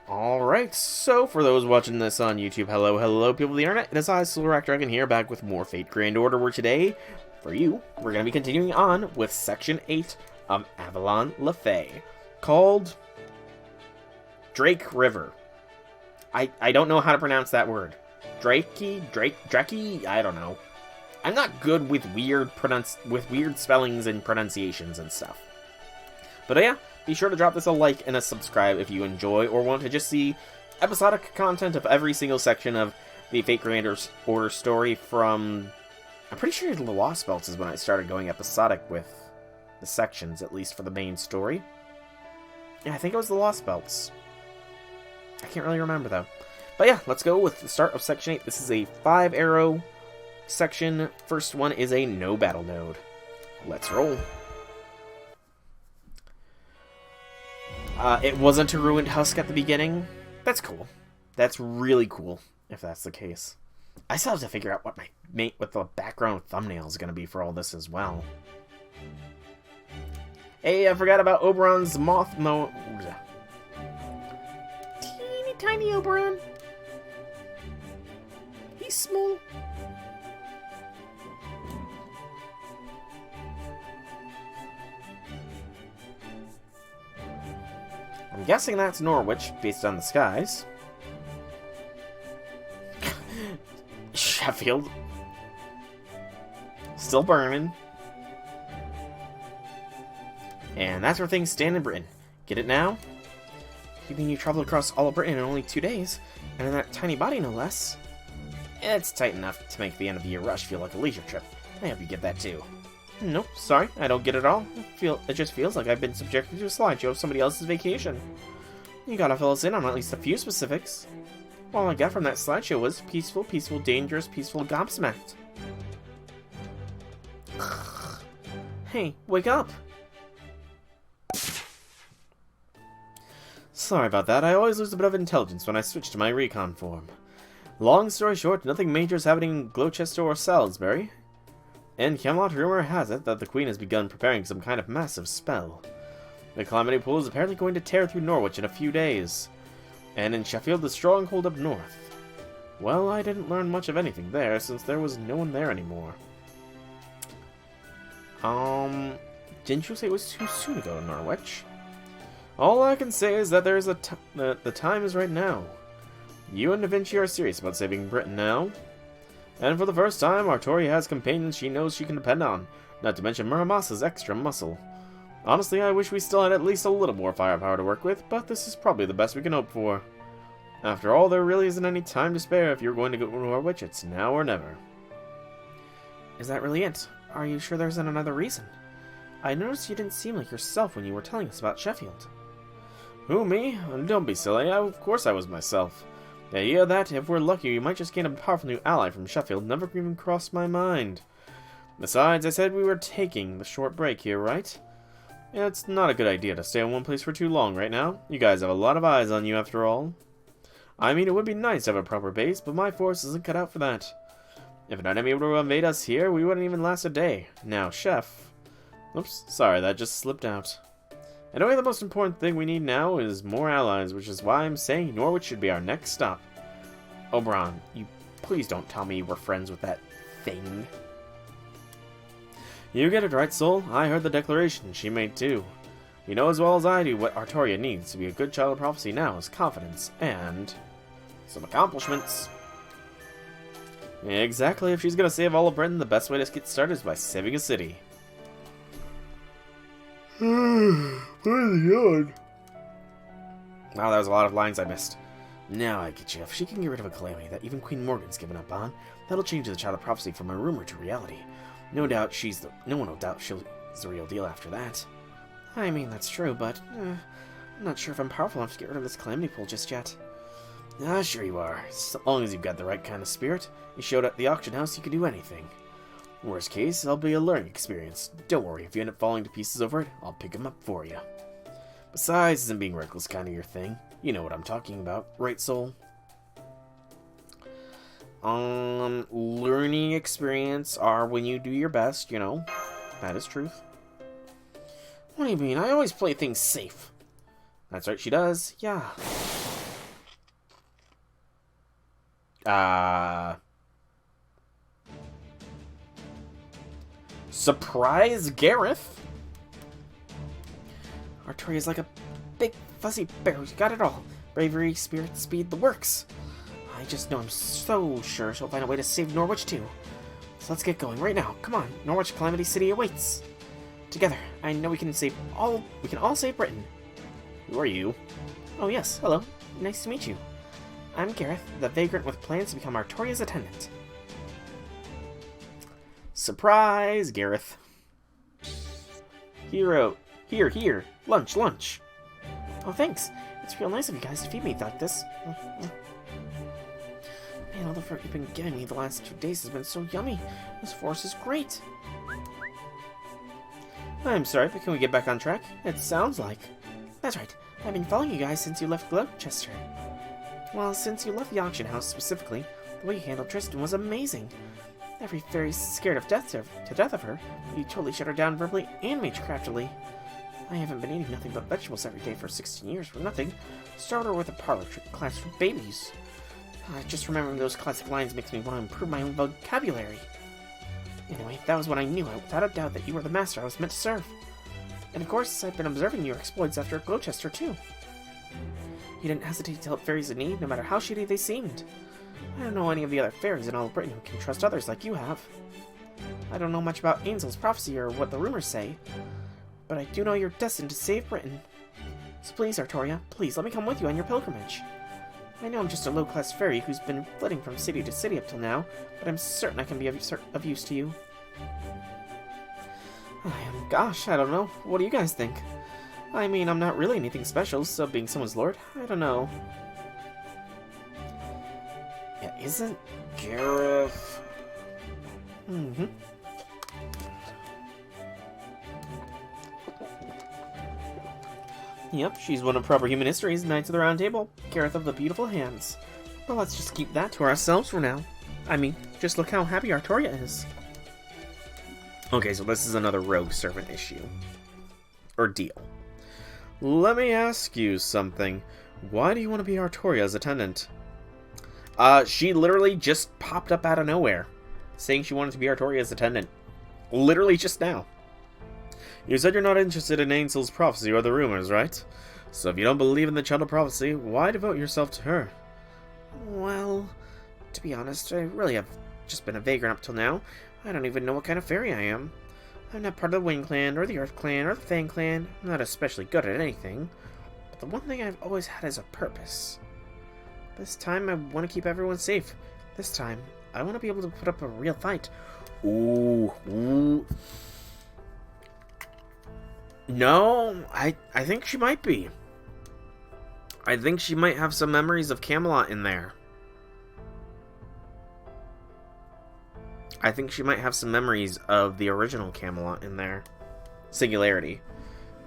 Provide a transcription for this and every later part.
Alright, so for those watching this on YouTube, hello people of the internet, it is I, Silver Dragon here, back with more Fate Grand Order, where today, for you, we're going to be continuing on with Section 8 of Avalon Le Fae, called Drake River. I don't know how to pronounce that word. Drakey? I don't know. I'm not good with weird spellings and pronunciations and stuff. But yeah, be sure to drop this a like and a subscribe if you enjoy or want to just see episodic content of every single section of the Fate Grand Order story from... I'm pretty sure the Lostbelt is when I started going episodic with the sections, at least for the main story. Yeah, I think it was the Lostbelts. I can't really remember, though. But yeah, let's go with the start of Section 8. This is a 5-arrow section. First one is a no battle node. Let's roll. It wasn't a ruined husk at the beginning. That's cool. That's really cool, if that's the case. I still have to figure out what the background thumbnail is going to be for all this as well. Hey, I forgot about Oberon's moth mode. Teeny tiny Oberon. He's small. I'm guessing that's Norwich, based on the skies. Sheffield. Still burning. And that's where things stand in Britain. Get it now? You mean you traveled across all of Britain in only 2 days? And in that tiny body, no less? It's tight enough to make the end of the year rush feel like a leisure trip. I hope you get that too. Nope, sorry, I don't get it all. It just feels like I've been subjected to a slideshow of somebody else's vacation. You gotta fill us in on at least a few specifics. All I got from that slideshow was peaceful, dangerous, gobsmacked. Hey, wake up! Sorry about that, I always lose a bit of intelligence when I switch to my recon form. Long story short, nothing major is happening in Gloucester or Salisbury. In Camelot, rumor has it that the Queen has begun preparing some kind of massive spell. The Calamity Pool is apparently going to tear through Norwich in a few days. And in Sheffield, the stronghold up north. Well, I didn't learn much of anything there, since there was no one there anymore. Didn't you say it was too soon to go to Norwich? All I can say is that there is the time is right now. You and Da Vinci are serious about saving Britain now. And for the first time, Artoria has companions she knows she can depend on, not to mention Muramasa's extra muscle. Honestly, I wish we still had at least a little more firepower to work with, but this is probably the best we can hope for. After all, there really isn't any time to spare if you're going to go to Norwich. It's now or never. Is that really it? Are you sure there isn't another reason? I noticed you didn't seem like yourself when you were telling us about Sheffield. Who, me? Don't be silly. Of course I was myself. The idea that, if we're lucky, we might just gain a powerful new ally from Sheffield never even crossed my mind. Besides, I said we were taking the short break here, right? Yeah, it's not a good idea to stay in one place for too long right now. You guys have a lot of eyes on you after all. I mean, it would be nice to have a proper base, but my force isn't cut out for that. If an enemy were to invade us here, we wouldn't even last a day. Now, Chef... Oops, sorry, that just slipped out. Anyway, the most important thing we need now is more allies, which is why I'm saying Norwich should be our next stop. Oberon, you please don't tell me you were friends with that thing. You get it right, Soul. I heard the declaration she made too. You know as well as I do what Artoria needs to be a good child of prophecy now is confidence and some accomplishments. Exactly, if she's gonna save all of Britain, the best way to get started is by saving a city. Wow, that was a lot of lines I missed. Now I get you. If she can get rid of a calamity that even Queen Morgan's given up on, that'll change the child of prophecy from a rumor to reality. No one will doubt she's the real deal after that. I mean, that's true, but I'm not sure if I'm powerful enough to get rid of this calamity pool just yet. Ah, sure you are. So long as you've got the right kind of spirit. You showed at the auction house you could do anything. Worst case, it'll be a learning experience. Don't worry, if you end up falling to pieces over it, I'll pick them up for you. Besides, isn't being reckless kind of your thing? You know what I'm talking about, right, Soul? Learning experience are when you do your best, you know. That is truth. What do you mean? I always play things safe. That's right, she does. Yeah. Surprise, Gareth? Artoria's like a big, fuzzy bear who's got it all. Bravery, spirit, speed, the works. I just know I'm so sure she'll find a way to save Norwich too. So let's get going right now. Come on, Norwich Calamity City awaits. Together, I know we can all save Britain. Who are you? Oh yes, hello. Nice to meet you. I'm Gareth, the vagrant with plans to become Artoria's attendant. Surprise, Gareth. Hero. Here. Lunch. Oh, thanks. It's real nice of you guys to feed me like this. Man, all the fruit you've been giving me the last 2 days has been so yummy. This forest is great. I'm sorry, but can we get back on track? It sounds like. That's right. I've been following you guys since you left Gloucester. Well, since you left the auction house specifically, the way you handled Tristan was amazing. Every fairy's scared of death of her. You totally shut her down verbally and magecraftily. I haven't been eating nothing but vegetables every day for 16 years for nothing. Started with a parlor trick class for babies. Just remembering those classic lines makes me want to improve my own vocabulary. Anyway, that was when I knew without a doubt that you were the master I was meant to serve. And of course, I've been observing your exploits after Gloucester too. You didn't hesitate to help fairies in need, no matter how shitty they seemed. I don't know any of the other fairies in all of Britain who can trust others like you have. I don't know much about Ainsley's prophecy or what the rumors say, but I do know you're destined to save Britain. So please, Artoria, please let me come with you on your pilgrimage. I know I'm just a low-class fairy who's been flitting from city to city up till now, but I'm certain I can be of use to you. Gosh, I don't know. What do you guys think? I mean, I'm not really anything special, so being someone's lord, I don't know. Yeah, isn't Gareth... Yep, she's one of proper human history's Knights of the Round Table, Gareth of the Beautiful Hands. Well, let's just keep that to ourselves for now. I mean, just look how happy Artoria is. Okay, so this is another rogue servant issue. Or deal. Let me ask you something. Why do you want to be Artoria's attendant? She literally just popped up out of nowhere, saying she wanted to be Artoria's attendant. Literally just now. You said you're not interested in Ainsley's prophecy or the rumors, right? So if you don't believe in the child of prophecy, why devote yourself to her? Well, to be honest, I really have just been a vagrant up till now. I don't even know what kind of fairy I am. I'm not part of the Wind Clan, or the Earth Clan, or the Fang Clan. I'm not especially good at anything. But the one thing I've always had is a purpose. This time, I want to keep everyone safe. This time, I want to be able to put up a real fight. Ooh. No, I think she might be. I think she might have some memories of Camelot in there. I think she might have some memories of the original Camelot in there. Singularity.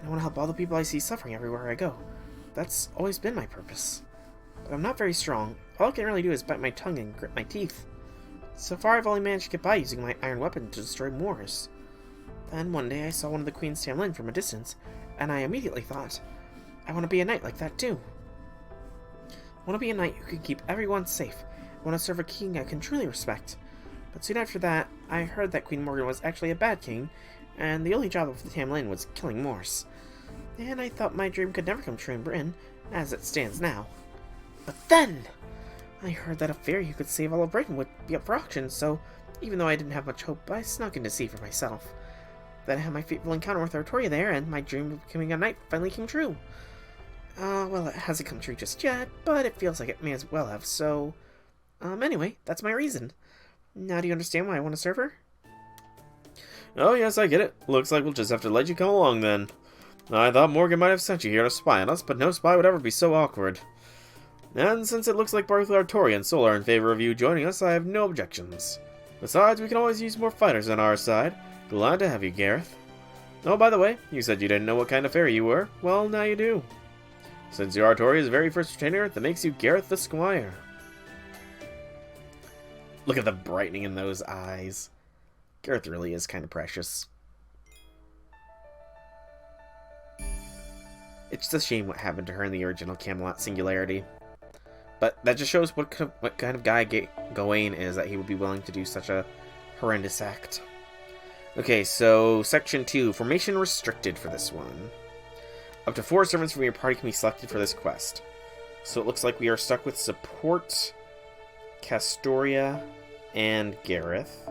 I want to help all the people I see suffering everywhere I go. That's always been my purpose. But I'm not very strong. All I can really do is bite my tongue and grit my teeth. So far, I've only managed to get by using my iron weapon to destroy Moors. Then one day I saw one of the Queen's Tamlin from a distance, and I immediately thought, I want to be a knight like that too. I want to be a knight who can keep everyone safe. I want to serve a king I can truly respect. But soon after that, I heard that Queen Morgan was actually a bad king, and the only job of the Tamlin was killing Moors. And I thought my dream could never come true in Britain, as it stands now. But then, I heard that a fairy who could save all of Britain would be up for auction, so even though I didn't have much hope, I snuck in to see for myself. Then I had my fateful encounter with Artoria there, and my dream of becoming a knight finally came true. Well, it hasn't come true just yet, but it feels like it may as well have, so... anyway, that's my reason. Now do you understand why I want to serve her? Oh yes, I get it. Looks like we'll just have to let you come along then. I thought Morgan might have sent you here to spy on us, but no spy would ever be so awkward. And since it looks like both Artoria and Sol are in favor of you joining us, I have no objections. Besides, we can always use more fighters on our side. Glad to have you, Gareth. Oh, by the way, you said you didn't know what kind of fairy you were. Well, now you do. Since you're Artoria's very first retainer, that makes you Gareth the Squire. Look at the brightening in those eyes. Gareth really is kind of precious. It's just a shame what happened to her in the original Camelot Singularity. But that just shows what kind of guy Gawain is, that he would be willing to do such a horrendous act. Okay, so Section 2. Formation restricted for this one. Up to 4 servants from your party can be selected for this quest. So it looks like we are stuck with Support, Castoria, and Gareth.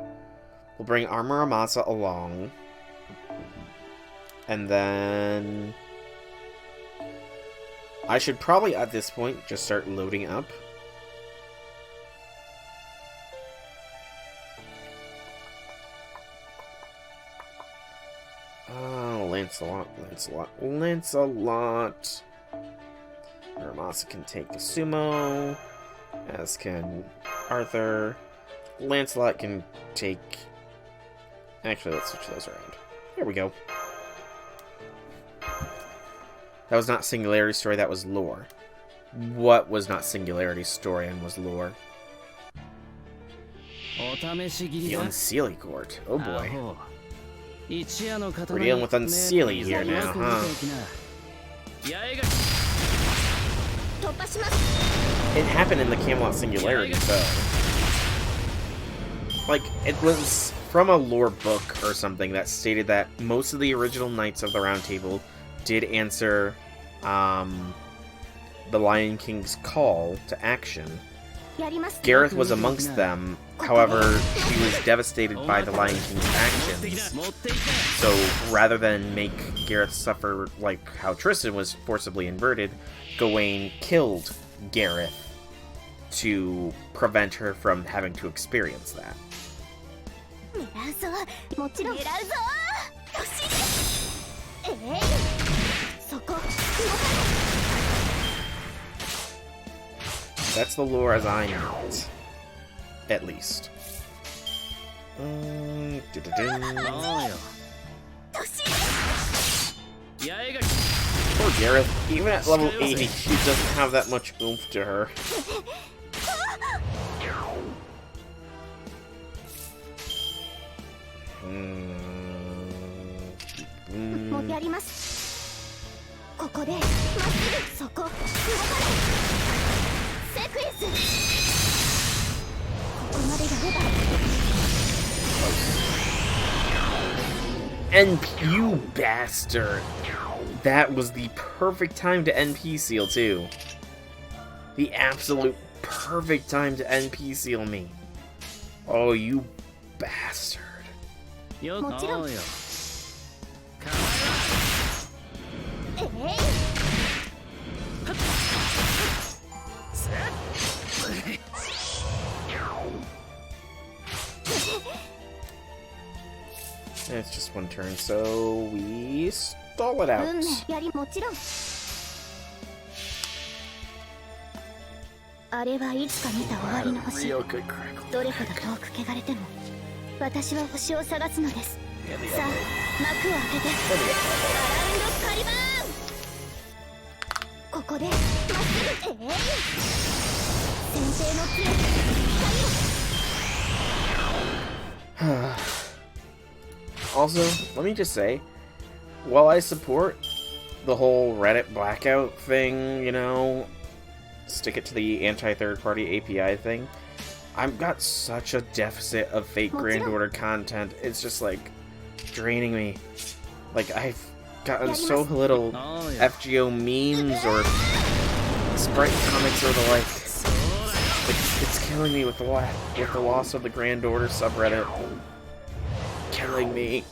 We'll bring Armor Amasa along. And then I should probably, at this point, just start loading up. Oh, Lancelot. Ramasa can take the sumo, as can Arthur. Lancelot can take... Actually, let's switch those around. There we go. That was not Singularity Story, that was lore. What was not Singularity Story and was lore? The Unseelie Court. Oh boy. We're dealing with Unseelie here now, huh? It happened in the Camelot Singularity, though. Like, it was from a lore book or something that stated that most of the original Knights of the Round Table did answer the Lion King's call to action. Gareth was amongst them, however, he was devastated by the Lion King's actions. So, rather than make Gareth suffer like how Tristan was forcibly inverted, Gawain killed Gareth to prevent her from having to experience that. That's the lore as I know it. At least. Poor Gareth. Even at level 80, she doesn't have that much oomph to her. And you bastard! That was the perfect time to NP seal too. The absolute perfect time to NP seal me. Oh, you bastard. It's just one turn, so we stall it out. Real good crackle. Also, let me just say, while I support the whole Reddit blackout thing, you know, stick it to the anti-third-party API thing, I've got such a deficit of fake Grand Order content. It's just, like, draining me. Like, I've gotten so little FGO memes or Sprite comics or the like. It's killing me with the loss of the Grand Order subreddit. Killing me.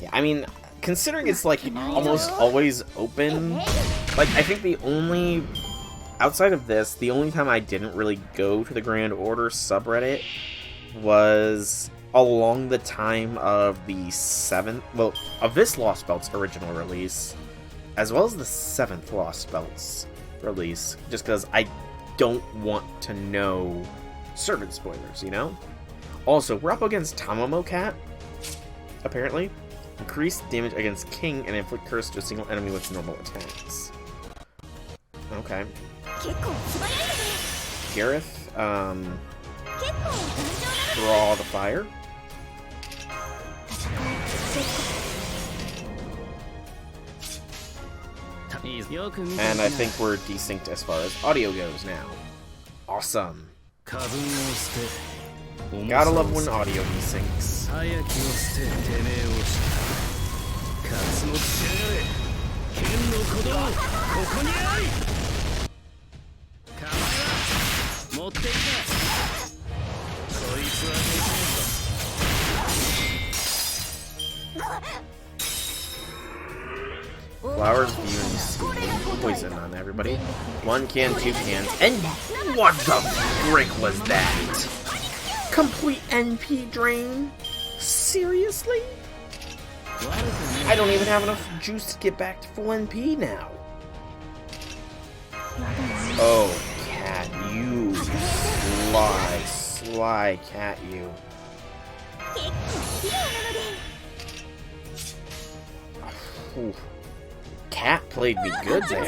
Yeah, I mean, considering it's like almost always open, like I think the only, outside of this, the only time I didn't really go to the Grand Order subreddit was along the time of the 7th, well, of this Lostbelt's original release, as well as the 7th Lostbelt's release, just because I don't want to know servant spoilers, you know? Also, we're up against Tamamo Cat, apparently. Increase damage against King and inflict curse to a single enemy with normal attacks. Okay. Gareth, draw the fire. And I think we're desynced as far as audio goes now. Awesome. Gotta love when audio desyncs. Flowers, views, poison on everybody. 1 can, 2 cans, and what the frick was that? Complete NP drain? Seriously? I don't even have enough juice to get back to full NP now. Oh, cat, you sly cat, you. Ooh. Cat played me good there.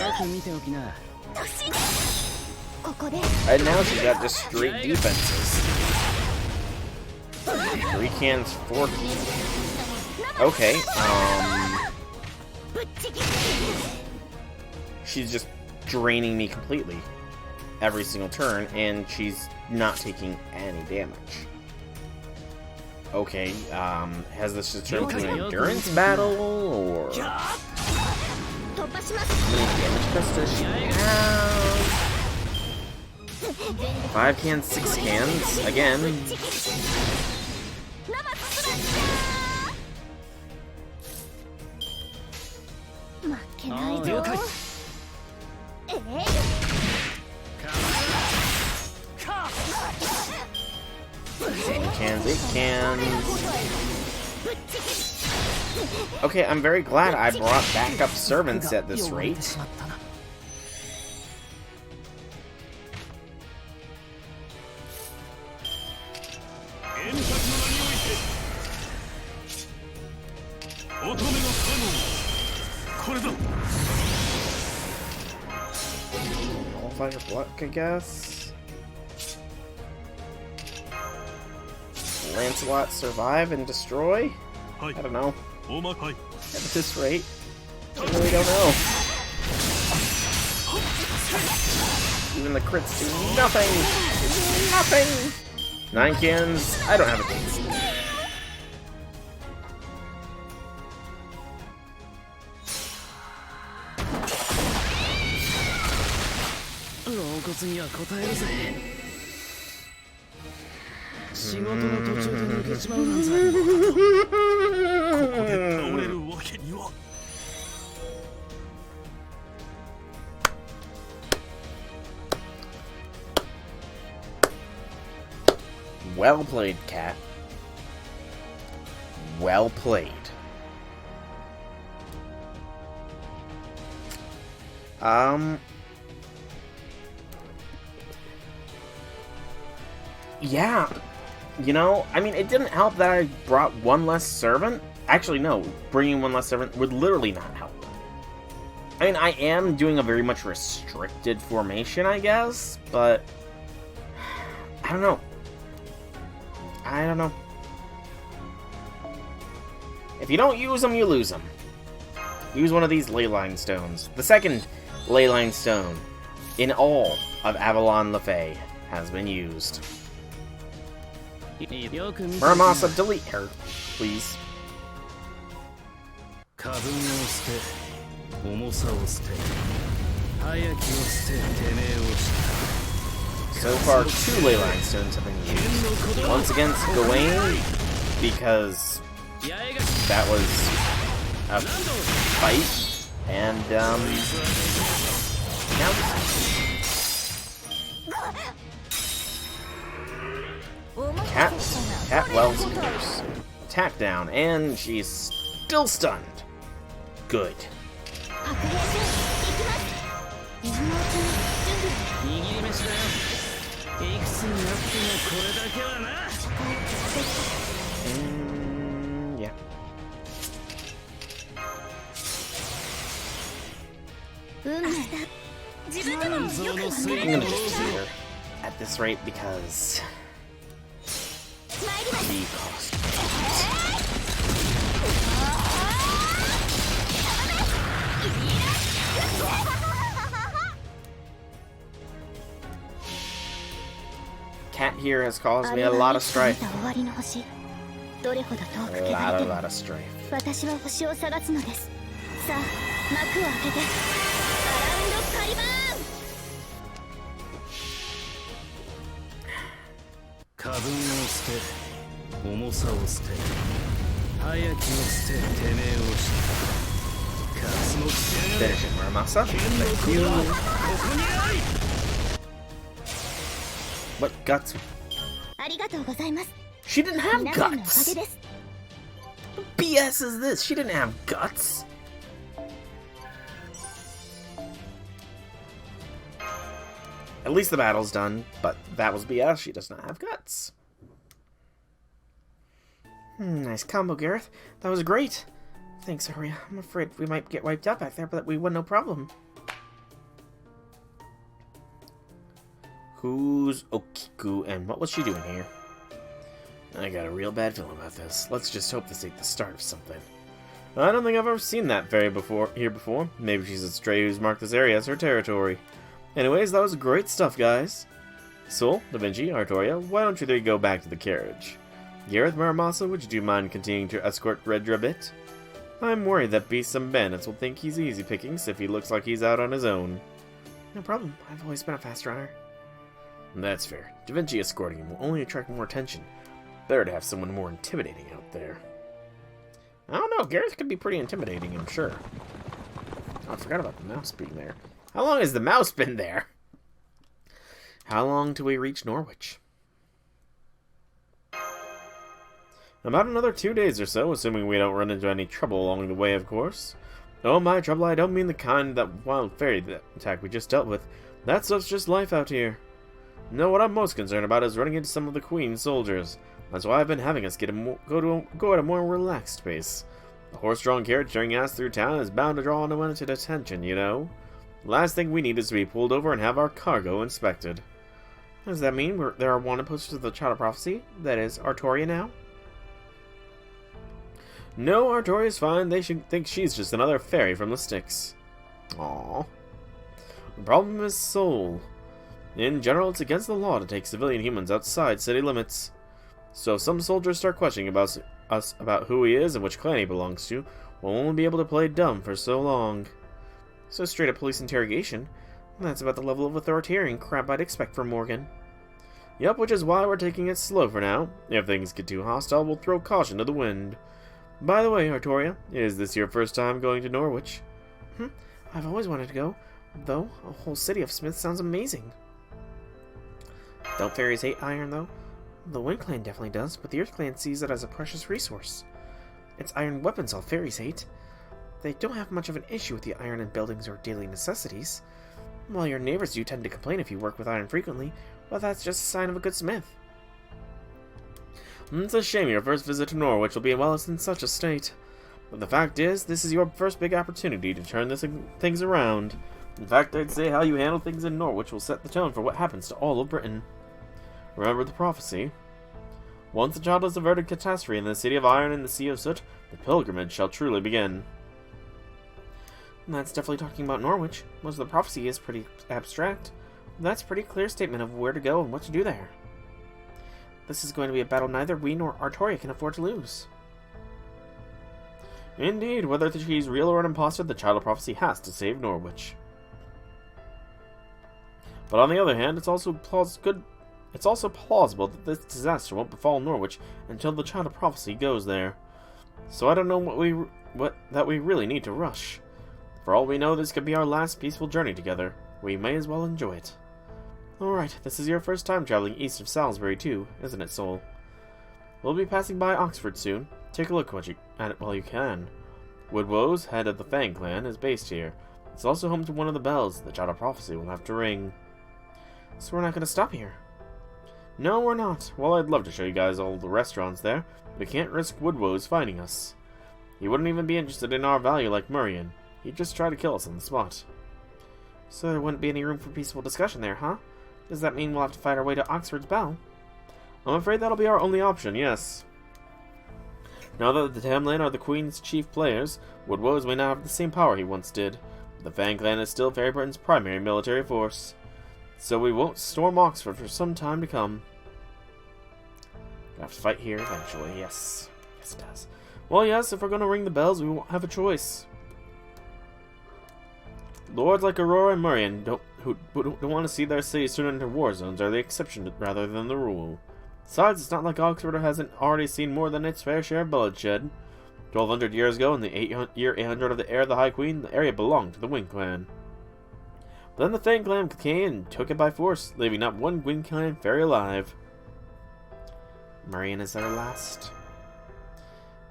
And now she's got just straight defenses. 3 cans, 4 cans. Okay, she's just draining me completely every single turn, and she's not taking any damage. Okay, has this just turned into an endurance battle, or... How many damage crystals does she have? 5 cans, 6 cans, again. Cans, 8 cans. Okay, I'm very glad I brought backup servants at this rate. Fire block, I guess. Lancelot survive and destroy? I don't know. At this rate, I really don't know. Even the crits do nothing! Nothing! 9 cans, I don't have a chance. Well played, cat. Well played. Yeah. You know, I mean, it didn't help that I brought 1 less servant. Actually, no. Bringing 1 less servant would literally not help. I mean, I am doing a very much restricted formation, I guess, but... I don't know. I don't know. If you don't use them, you lose them. Use one of these leyline stones. The second leyline stone in all of Avalon LaFay has been used. Muramasa, delete her, please. So far, 2 leyline stones have been used. Once against Gawain, because that was a fight, and now Cat Wells Curse. Attack down, and she's still stunned. Good. Yeah. I'm gonna just here at this rate because the cost. cat here has caused me a lot of strife. A lot of strife. Finish it, Muramasa. Thank you. What guts? She didn't have guts. What BS is this? She didn't have guts. At least the battle's done, but that was BS. She does not have guts. Nice combo, Gareth. That was great. Thanks, Aria. I'm afraid we might get wiped out back there, but we won no problem. Who's Okiku, and what was she doing here? I got a real bad feeling about this. Let's just hope this ain't the start of something. I don't think I've ever seen that fairy here before. Maybe she's a stray who's marked this area as her territory. Anyways, that was great stuff, guys. Sol, Da Vinci, Artoria, why don't you three go back to the carriage? Gareth, Muramasa, would you mind continuing to escort Redra a bit? I'm worried that beasts and bandits will think he's easy pickings if he looks like he's out on his own. No problem. I've always been a fast runner. That's fair. Da Vinci escorting him will only attract more attention. Better to have someone more intimidating out there. I don't know. Gareth could be pretty intimidating, I'm sure. Oh, I forgot about the mouse being there. How long has the mouse been there? How long till we reach Norwich? About another 2 days or so, assuming we don't run into any trouble along the way, of course. Oh, my trouble, I don't mean the kind that wild fairy attack we just dealt with. That stuff's just life out here. No, what I'm most concerned about is running into some of the Queen's soldiers. That's why I've been having us go at a more relaxed pace. A horse-drawn carriage carrying us through town is bound to draw unwanted attention, you know. The last thing we need is to be pulled over and have our cargo inspected. Does that mean there are wanted posters of the Child of Prophecy? That is, Artoria now? No, Artoria's fine. They should think she's just another fairy from the sticks. Aww. The problem is Sol. In general, it's against the law to take civilian humans outside city limits. So if some soldiers start questioning us about who he is and which clan he belongs to, we'll only be able to play dumb for so long. So straight up police interrogation. That's about the level of authoritarian crap I'd expect from Morgan. Yep, which is why we're taking it slow for now. If things get too hostile, we'll throw caution to the wind. By the way, Artoria, is this your first time going to Norwich? I've always wanted to go, though. A whole city of smiths sounds amazing. Don't fairies hate iron, though? The Wind Clan definitely does, but the Earth Clan sees it as a precious resource. It's iron weapons all fairies hate. They don't have much of an issue with the iron in buildings or daily necessities. While your neighbors do tend to complain if you work with iron frequently, well, that's just a sign of a good smith. It's a shame your first visit to Norwich will be in such a state. But the fact is, this is your first big opportunity to turn things around. In fact, I'd say how you handle things in Norwich will set the tone for what happens to all of Britain. Remember the prophecy? Once the child has averted catastrophe in the City of Iron and the Sea of Soot, the pilgrimage shall truly begin. That's definitely talking about Norwich. Most of the prophecy is pretty abstract. That's a pretty clear statement of where to go and what to do there. This is going to be a battle neither we nor Artoria can afford to lose. Indeed, whether she's real or an imposter, the Child of Prophecy has to save Norwich. But on the other hand, it's also plausible that this disaster won't befall Norwich until the Child of Prophecy goes there. So I don't know that we really need to rush. For all we know, this could be our last peaceful journey together. We may as well enjoy it. Alright, this is your first time traveling east of Salisbury too, isn't it, Sol? We'll be passing by Oxford soon. Take a look at it while you can. Woodwoes, head of the Fang clan, is based here. It's also home to one of the bells the Child of Prophecy will have to ring. So we're not going to stop here? No, we're not. Well, I'd love to show you guys all the restaurants there. We can't risk Woodwoes finding us. He wouldn't even be interested in our value like Murrian. He'd just try to kill us on the spot. So there wouldn't be any room for peaceful discussion there, huh? Does that mean we'll have to fight our way to Oxford's Bell? I'm afraid that'll be our only option, yes. Now that the Tamlin are the Queen's chief players, Woodwoes may not have the same power he once did. The Fang clan is still Faerie Britain's primary military force. So we won't storm Oxford for some time to come. Gonna have to fight here eventually, yes. Yes, it does. Well, yes, if we're gonna ring the bells, we won't have a choice. Lords like Aurora and Murian who don't want to see their cities turned into war zones are the exception rather than the rule. Besides, it's not like Oxford hasn't already seen more than its fair share of bloodshed. 1,200 years ago, in the year 800 of the heir of the High Queen, the area belonged to the Wind Clan. But then the Fang Clan came and took it by force, leaving not one Wind Clan fairy alive. Murian is our last.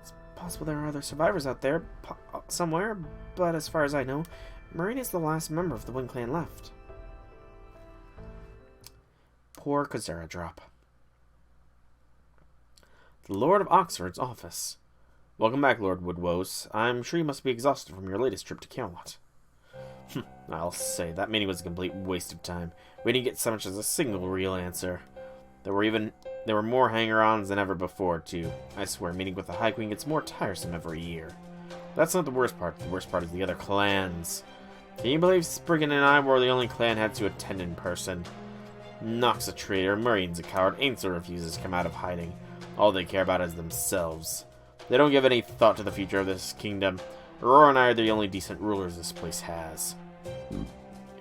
It's possible there are other survivors out there, somewhere, but as far as I know, Murian is the last member of the Wind Clan left. Poor Kazera drop. The Lord of Oxford's office. Welcome back, Lord Woodwose. I'm sure you must be exhausted from your latest trip to Camelot. I'll say, that meeting was a complete waste of time. We didn't get so much as a single real answer. There were more hanger-ons than ever before, too. I swear, meeting with the High Queen gets more tiresome every year. That's not the worst part. The worst part is the other clans. Can you believe Spriggan and I were the only clan had to attend in person? Nock's a traitor, Murian's a coward, Ainsel refuses to come out of hiding. All they care about is themselves. They don't give any thought to the future of this kingdom. Aurora and I are the only decent rulers this place has.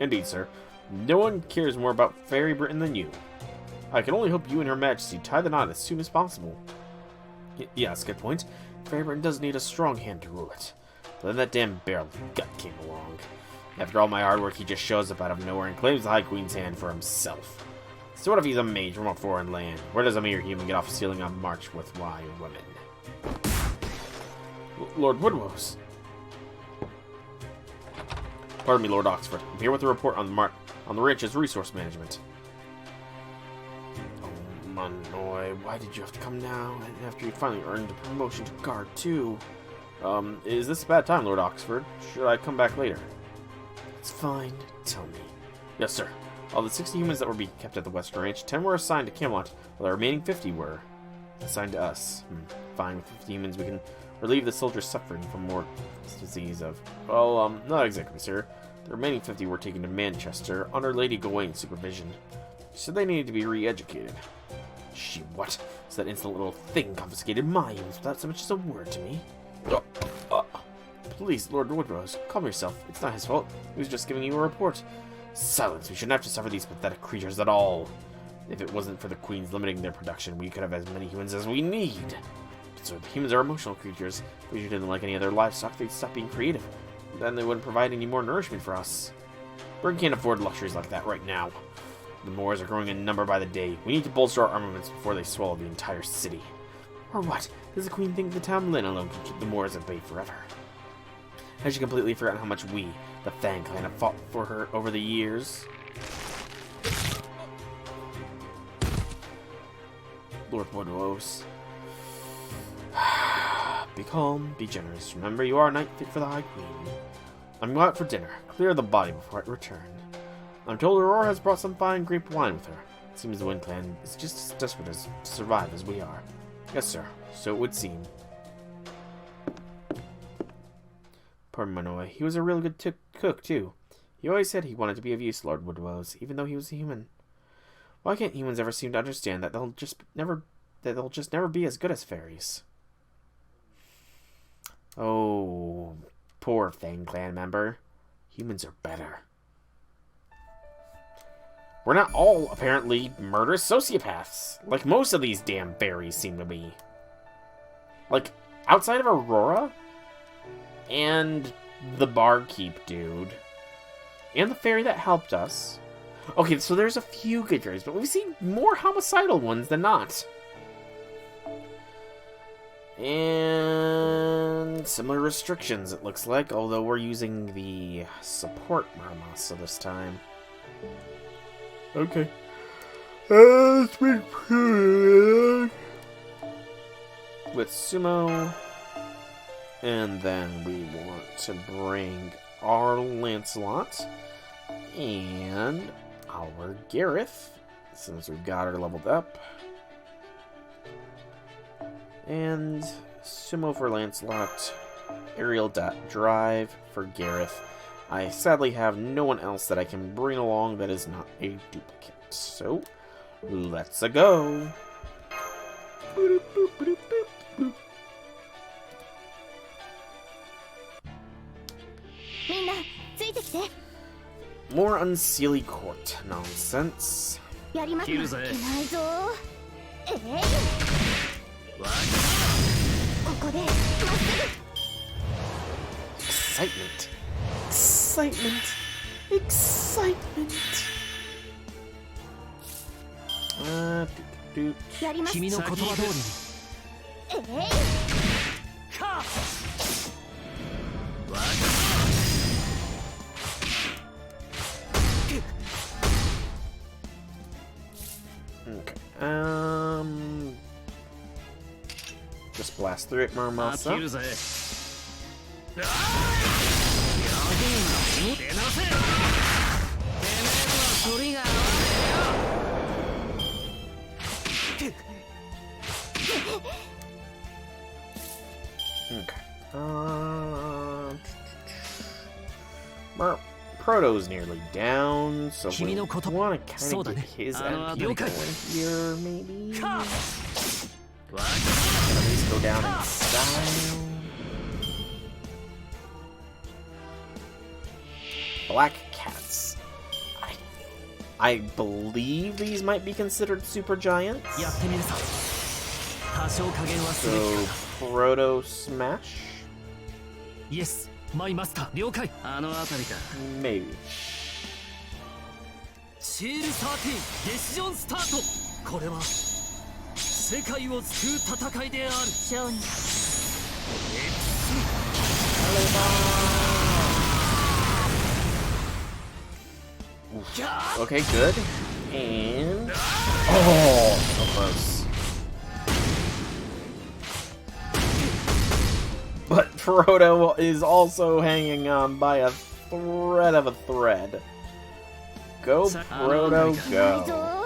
Indeed, sir. No one cares more about Faerie Britain than you. I can only hope you and Her Majesty tie the knot as soon as possible. Yes, good point. Faerie Britain does need a strong hand to rule it. But then that damn barrel gut came along. After all my hard work, he just shows up out of nowhere and claims the High Queen's hand for himself. So what if he's a mage from a foreign land? Where does a mere human get off stealing a march with my women? Lord Woodwose. Pardon me, Lord Oxford. I'm here with a report on the Ranch's resource management. Oh, Manoy, why did you have to come now? And after you finally earned a promotion to guard, too. Is this a bad time, Lord Oxford? Should I come back later? It's fine. Tell me. Yes, sir. Of the 60 humans that were being kept at the Western Ranch, 10 were assigned to Camelot, while the remaining 50 were assigned to us. Fine, with 50 humans, we can relieve the soldiers suffering from more disease of... Well, not exactly, sir. The remaining 50 were taken to Manchester under Lady Gawain's supervision. She said they needed to be re-educated. She what? So that insolent little thing confiscated my humans without so much as a word to me? Please, Lord Woodrose, calm yourself. It's not his fault. He was just giving you a report. Silence. We shouldn't have to suffer these pathetic creatures at all. If it wasn't for the Queens limiting their production, we could have as many humans as we need. So the humans are emotional creatures. If we treated them like any other livestock, they'd stop being creative. Then they wouldn't provide any more nourishment for us. Britain can't afford luxuries like that right now. The Moors are growing in number by the day. We need to bolster our armaments before they swallow the entire city. Or what? Does the Queen think the town Lynn alone can keep the Moors at bay forever? Has she completely forgotten how much we, the Fang Clan, have fought for her over the years? Lord Woodwose. Be calm, be generous. Remember, you are a knight fit for the High Queen. I'm going out for dinner. Clear the body before I return. I'm told Aurora has brought some fine grape wine with her. It seems the Wind Clan is just as desperate to survive as we are. Yes, sir. So it would seem. Poor Manoy. He was a real good cook, too. He always said he wanted to be of use, Lord Woodwose, even though he was a human. Why can't humans ever seem to understand that they'll just never be as good as fairies? Oh, poor Fang Clan member. Humans are better. We're not all, apparently, murderous sociopaths, like most of these damn fairies seem to be. Like, outside of Aurora, and the barkeep dude, and the fairy that helped us. Okay, so there's a few good fairies, but we've seen more homicidal ones than not. And similar restrictions, it looks like, although we're using the support Muramasa this time. Okay. Let's be with Sumo. And then we want to bring our Lancelot and our Gareth, since we've got her leveled up. And Sumo for Lancelot, Aerial Drive for Gareth. I sadly have no one else that I can bring along that is not a duplicate. So, let's-a go. Boop, boop, boop, boop, boop. More unseelie court nonsense. Excitement. Excitement. Excitement. Doot, okay. Just blast through it, Marmasa. Okay. Proto's nearly down, so we want to kind of get his NP going here, maybe? At least go down in style. Black cats. I believe these might be considered super giants. So, Proto Smash? Yes, my master. 了解。あの辺りか。Maybe. シール13デシジョンスタート。これは世界を救う戦いである。勝利。Okay, good. And oh, so close. But Proto is also hanging on by a thread of a thread. Go, Proto, go.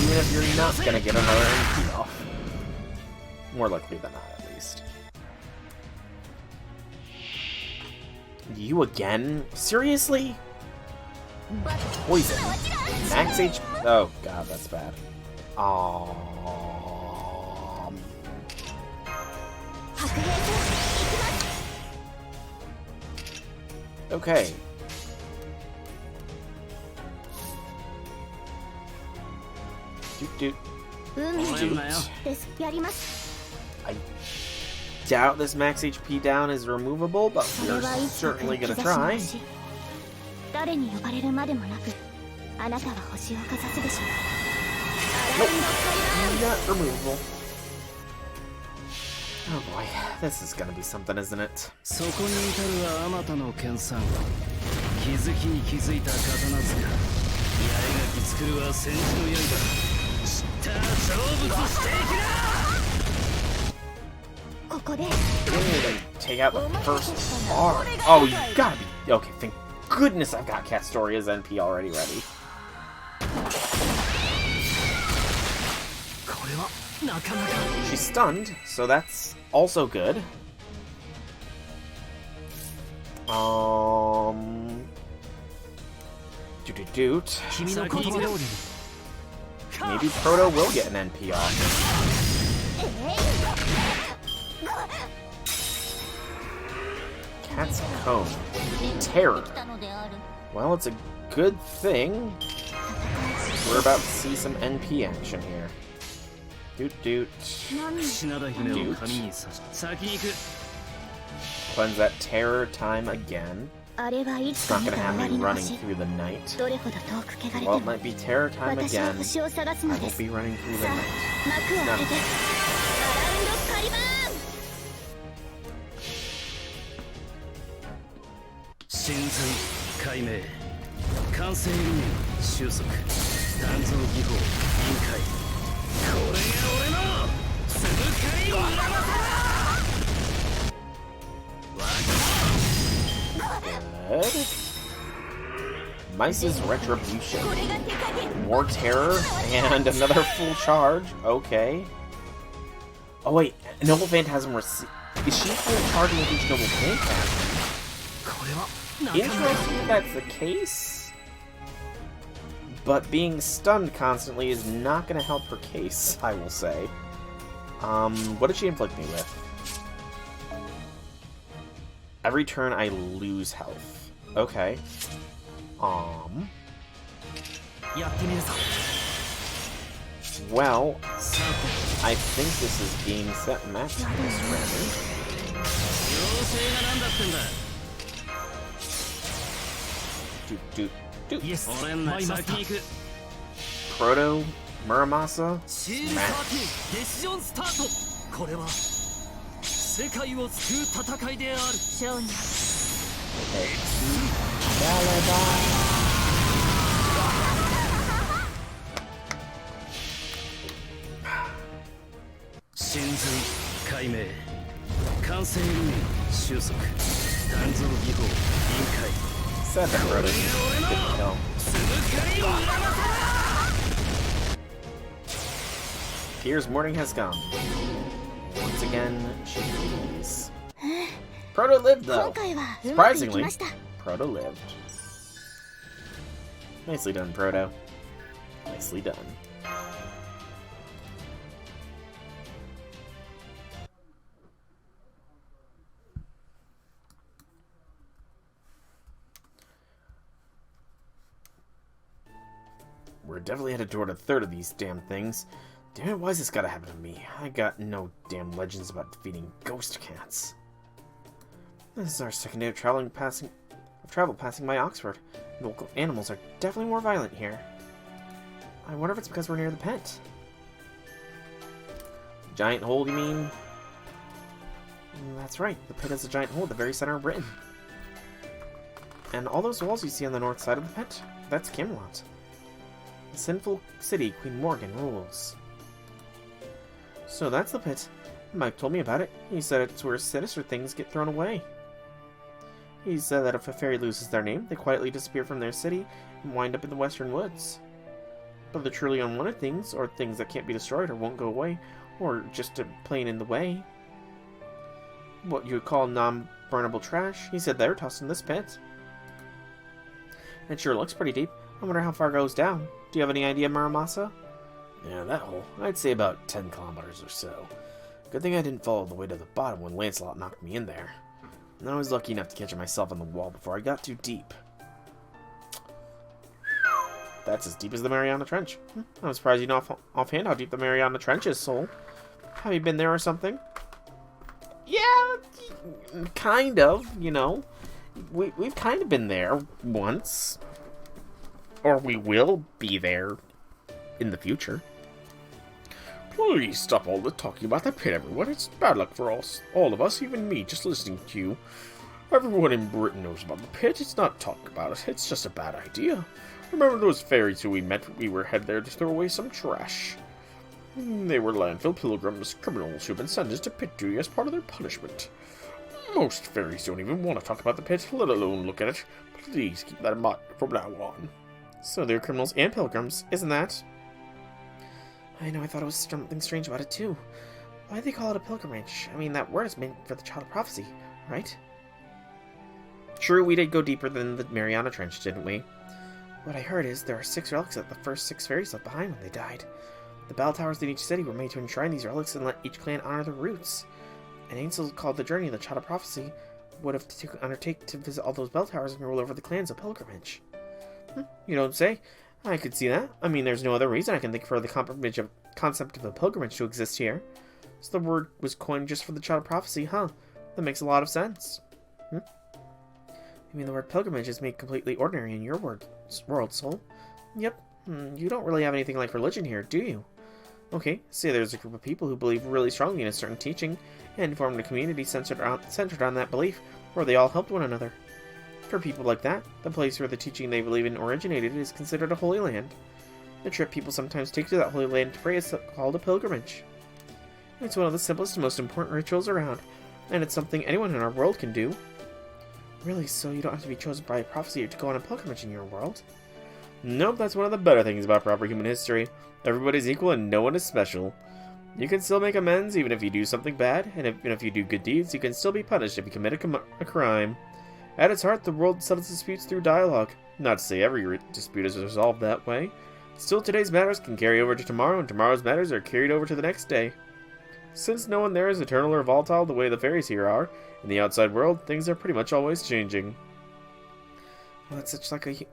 Even if you're not gonna get another MP off. More likely than not, at least. You again? Seriously? Poison. Max HP. Oh god, that's bad. Okay. Doot. I doubt this max HP down is removable, but we're certainly gonna try. Nope. Not removable. Oh boy, this is gonna be something, isn't it? Take out the first bar. Oh, you gotta be... Okay, thank goodness I've got Castoria's NP already ready. She's stunned, so that's also good. Doot. Maybe Proto will get an NP off. Cat's Comb. Terror. Well, it's a good thing we're about to see some NP action here. Doot. Cleanse that terror time again. It's not gonna have me running through the night. Well, it might be terror time again. I won't be running through the night. No. Good. Mice's Retribution. More terror and another full charge. Okay. Oh wait, Noble Phantasm received. Is she full charging with each Noble Phantasm? Interesting if that's the case. But being stunned constantly is not going to help her case, I will say. What did she inflict me with? Every turn I lose health. Okay. Well, I think this is game, set, match. Proto, Muramasa, Smash. Said that Proto didn't kill. Here's morning has come. Once again, she leaves. Proto lived though. Surprisingly, Proto lived. Nicely done, Proto. Nicely done. We're definitely headed toward a third of these damn things. Damn it, why's this gotta happen to me? I got no damn legends about defeating ghost cats. This is our second day of travel passing by Oxford. The local animals are definitely more violent here. I wonder if it's because we're near the pit. Giant hole, you mean? That's right, the pit is a giant hole at the very center of Britain. And all those walls you see on the north side of the pit, that's Camelot. The sinful city Queen Morgan rules. So that's the pit. Mike told me about it. He said it's where sinister things get thrown away. He said that if a fairy loses their name, they quietly disappear from their city and wind up in the western woods. But the truly unwanted things, or things that can't be destroyed or won't go away, or just plain in the way, what you would call non-burnable trash, he said they're tossed in this pit. It sure looks pretty deep. I wonder how far it goes down. Do you have any idea, Muramasa? Yeah, that hole. I'd say about 10 kilometers or so. Good thing I didn't fall all the way to the bottom when Lancelot knocked me in there. And I was lucky enough to catch myself on the wall before I got too deep. That's as deep as the Mariana Trench. I'm surprised you know offhand how deep the Mariana Trench is, Soul. Have you been there or something? Yeah, kind of, you know. We've kind of been there once. Or we will be there in the future. Please stop all the talking about the pit, everyone. It's bad luck for all of us, even me, just listening to you. Everyone in Britain knows about the pit. It's not talk about it. It's just a bad idea. Remember those fairies who we met when we were headed there to throw away some trash? They were landfill pilgrims, criminals who've been sentenced to pit duty as part of their punishment. Most fairies don't even want to talk about the pit, let alone look at it. Please keep that in mind from now on. So they're criminals and pilgrims, isn't that? I know, I thought it was something strange about it too. Why do they call it a pilgrimage? I mean, that word is meant for the Child of Prophecy, right? True, we did go deeper than the Mariana Trench, didn't we? What I heard is there are 6 relics that the first 6 fairies left behind when they died. The bell towers in each city were made to enshrine these relics and let each clan honor their roots. An angel called the Journey of the Child of Prophecy would have to undertake to visit all those bell towers and rule over the clans of pilgrimage. You don't say? I could see that. I mean, there's no other reason I can think for the concept of a pilgrimage to exist here. So the word was coined just for the Child of Prophecy, huh? That makes a lot of sense. You mean the word pilgrimage is made completely ordinary in your world, Soul? Yep. You don't really have anything like religion here, do you? Okay, say there's a group of people who believe really strongly in a certain teaching, and formed a community centered on that belief, where they all helped one another. For people like that, the place where the teaching they believe in originated is considered a holy land. The trip people sometimes take to that holy land to pray is called a pilgrimage. It's one of the simplest and most important rituals around, and it's something anyone in our world can do. Really, so you don't have to be chosen by a prophecy to go on a pilgrimage in your world? Nope, that's one of the better things about proper human history. Everybody's equal and no one is special. You can still make amends even if you do something bad, and even if you do good deeds, you can still be punished if you commit a crime. At its heart, the world settles disputes through dialogue. Not to say every dispute is resolved that way. Still, today's matters can carry over to tomorrow, and tomorrow's matters are carried over to the next day. Since no one there is eternal or volatile the way the fairies here are, in the outside world, things are pretty much always changing. Well, that's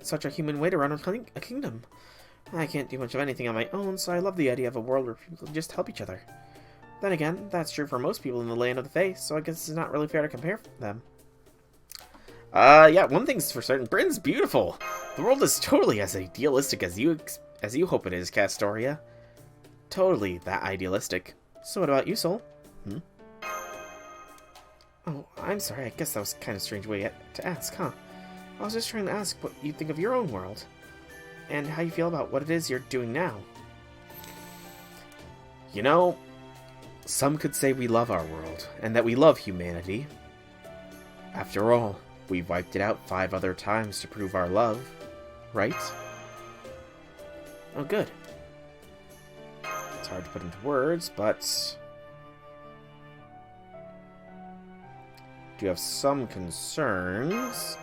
such a human way to run a kingdom. I can't do much of anything on my own, so I love the idea of a world where people can just help each other. Then again, that's true for most people in the Land of the Fae, so I guess it's not really fair to compare them. Yeah, one thing's for certain, Britain's beautiful. The world is totally as idealistic as you hope it is, Castoria. Totally that idealistic. So what about you, Soul? Oh, I'm sorry, I guess that was kind of a strange way to ask, huh? I was just trying to ask what you think of your own world, and how you feel about what it is you're doing now. You know, some could say we love our world, and that we love humanity. After all, we've wiped it out 5 other times to prove our love, right? Oh, good. It's hard to put into words, but do have some concerns.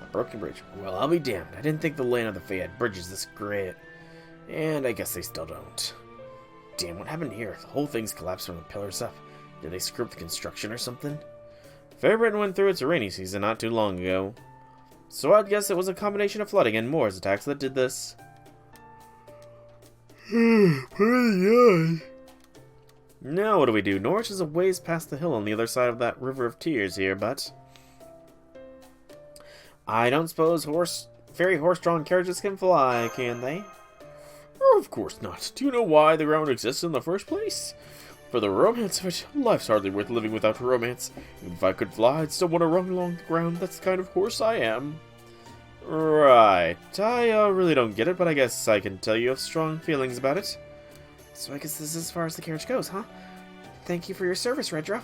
A broken bridge. Well, I'll be damned. I didn't think the Land of the Fae had bridges this great. And I guess they still don't. Damn, what happened here? The whole thing's collapsed from the pillars up. Did they screw up the construction or something? Faerie Britain went through its rainy season not too long ago. So I'd guess it was a combination of flooding and Moors attacks that did this. Now what do we do? Norwich is a ways past the hill on the other side of that river of tears here, but I don't suppose fairy horse-drawn carriages can fly, can they? Oh, of course not. Do you know why the ground exists in the first place? For the romance of it. Life's hardly worth living without romance. Even if I could fly, I'd still want to run along the ground. That's the kind of horse I am. Right. I really don't get it, but I guess I can tell you have strong feelings about it. So I guess this is as far as the carriage goes, huh? Thank you for your service, Redra.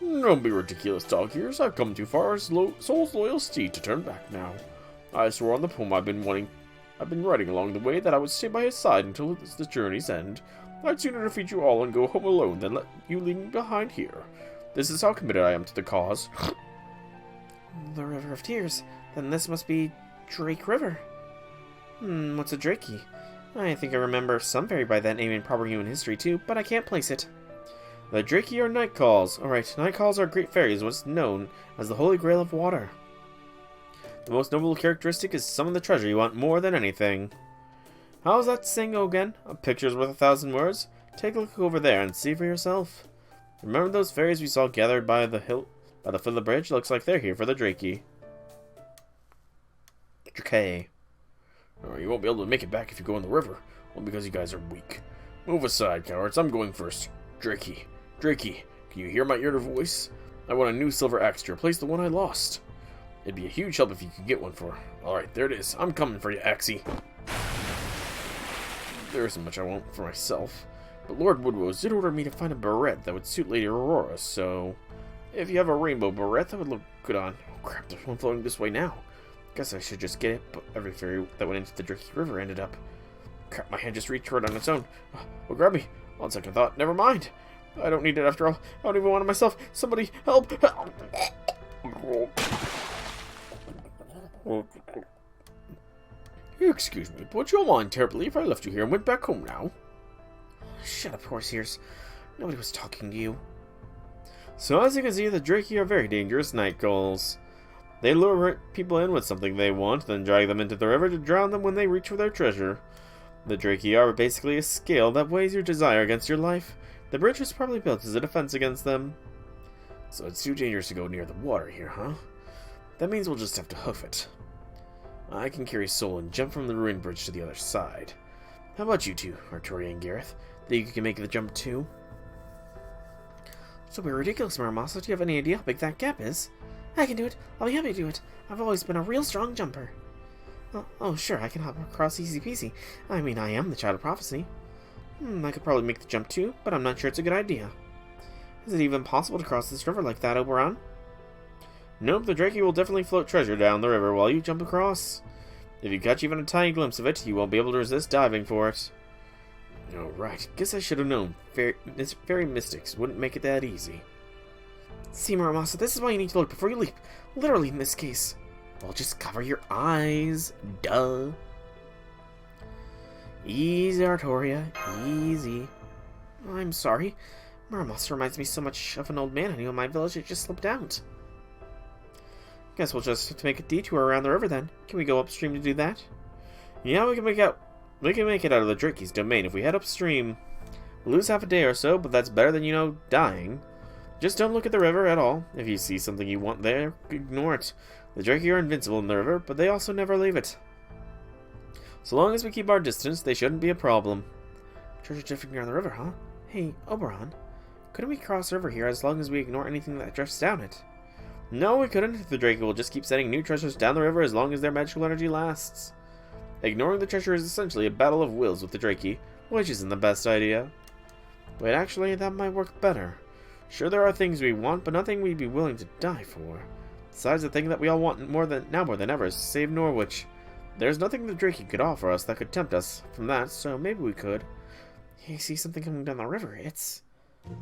Don't be ridiculous, dog ears. I've come too far as Soul's loyal steed to turn back now. I swore on the poem I've been writing along the way that I would stay by his side until the journey's end. I'd sooner defeat you all and go home alone than let you leave me behind here. This is how committed I am to the cause. The River of Tears. Then this must be Drake River. What's a Drakey? I think I remember some fairy by that name in proper human history too, but I can't place it. The Drakey are night calls. Alright, night calls are great fairies, what's known as the Holy Grail of Water. The most notable characteristic is some of the treasure you want more than anything. How's that saying go again? A picture's worth 1,000 words? Take a look over there and see for yourself. Remember those fairies we saw gathered by the foot of the bridge? Looks like they're here for the Drakey. Drakey. Oh, you won't be able to make it back if you go in the river. Well, because you guys are weak. Move aside, cowards. I'm going first. Drakey. Drakey, can you hear my inner voice? I want a new silver axe to replace the one I lost. It'd be a huge help if you could get one for her. Alright, there it is. I'm coming for you, Axie. There isn't much I want for myself, but Lord Woodrose did order me to find a barrette that would suit Lady Aurora, so if you have a rainbow barrette, that would look good on. Oh crap, there's one floating this way now. Guess I should just get it, but every fairy that went into the Drakey River ended up. Crap, my hand just reached for it on its own. Oh, grab me. On second thought, never mind. I don't need it after all. I don't even want it myself. Somebody help! Excuse me, but you'll mind terribly if I left you here and went back home now. Shut up, horse ears. Nobody was talking to you. So as you can see, the Drakey are very dangerous night ghouls. They lure people in with something they want, then drag them into the river to drown them when they reach for their treasure. The Drakey are basically a scale that weighs your desire against your life. The bridge was probably built as a defense against them. So it's too dangerous to go near the water here, huh? That means we'll just have to hoof it. I can carry Soul and jump from the ruined bridge to the other side. How about you two, Arturia and Gareth? Think you can make the jump too? So we're ridiculous, Muramasa. Do you have any idea how big that gap is? I can do it. I'll be happy to do it. I've always been a real strong jumper. Oh, sure, I can hop across easy peasy. I mean, I am the Child of Prophecy. I could probably make the jump too, but I'm not sure it's a good idea. Is it even possible to cross this river like that, Oberon? Nope, the Drakey will definitely float treasure down the river while you jump across. If you catch even a tiny glimpse of it, you won't be able to resist diving for it. Oh, right. Guess I should have known. Fairy mystics wouldn't make it that easy. See, Muramasa, this is why you need to look before you leap. Literally, in this case. Well, just cover your eyes. Duh. Easy, Artoria. Easy. I'm sorry. Muramasa reminds me so much of an old man I knew in my village it just slipped out. Guess we'll just have to make a detour around the river then. Can we go upstream to do that? Yeah, we can make it out of the Drake's domain if we head upstream. We'll lose half a day or so, but that's better than, dying. Just don't look at the river at all. If you see something you want there, ignore it. The Drake are invincible in the river, but they also never leave it. So long as we keep our distance, they shouldn't be a problem. Treasure drifting down the river, huh? Hey, Oberon. Couldn't we cross the river here as long as we ignore anything that drifts down it? No, we couldn't. The Drake will just keep sending new treasures down the river as long as their magical energy lasts. Ignoring the treasure is essentially a battle of wills with the Drakey, which isn't the best idea. Wait, actually, that might work better. Sure, there are things we want, but nothing we'd be willing to die for. Besides, the thing that we all want more than ever is to save Norwich. There's nothing the Drakey could offer us that could tempt us from that, so maybe we could. Hey, see something coming down the river. It's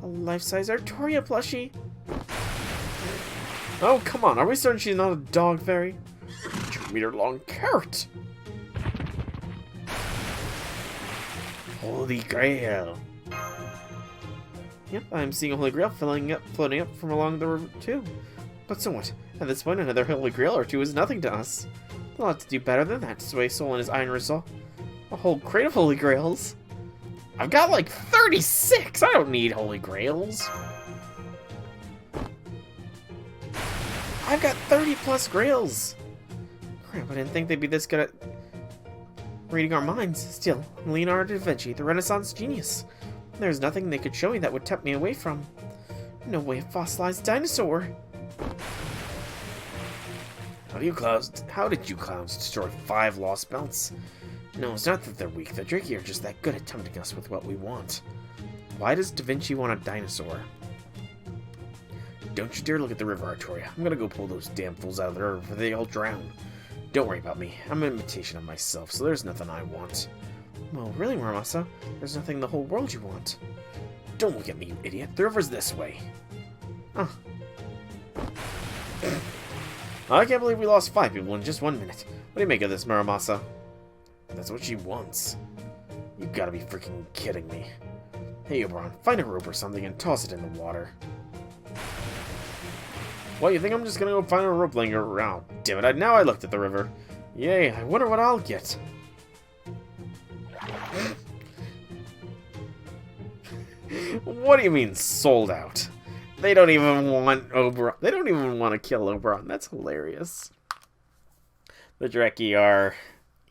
a life-size Artoria plushie. Oh, come on. Are we certain she's not a dog fairy? 2-meter-long carrot. Holy Grail. Yep, I'm seeing a Holy Grail floating up from along the river, too. But so what? At this point, another Holy Grail or two is nothing to us. We'll have to do better than that to sway Soul and his Iron Resolve. A whole crate of Holy Grails. I've got like 36! I don't need Holy Grails. I've got 30 plus Grails! Crap, I didn't think they'd be this good at reading our minds. Still, Leonardo da Vinci, the Renaissance genius. There's nothing they could show me that would tempt me away from. No way of fossilized dinosaur! How did you clowns destroy 5 Lostbelts? No, it's not that they're weak. The Drakey are just that good at tempting us with what we want. Why does Da Vinci want a dinosaur? Don't you dare look at the river, Artoria. I'm gonna go pull those damn fools out of the river before they all drown. Don't worry about me. I'm an imitation of myself, so there's nothing I want. Well, really, Muramasa, there's nothing in the whole world you want. Don't look at me, you idiot. The river's this way. Huh. I can't believe we lost 5 people in just 1 minute. What do you make of this, Muramasa? That's what she wants. You gotta be freaking kidding me. Hey, Oberon, find a rope or something and toss it in the water. What, you think I'm just gonna go find a rope laying around? Damn it, now I looked at the river. Yay, I wonder what I'll get. What do you mean, sold out? They don't even want Oberon. They don't even want to kill Oberon. That's hilarious. The Drakey are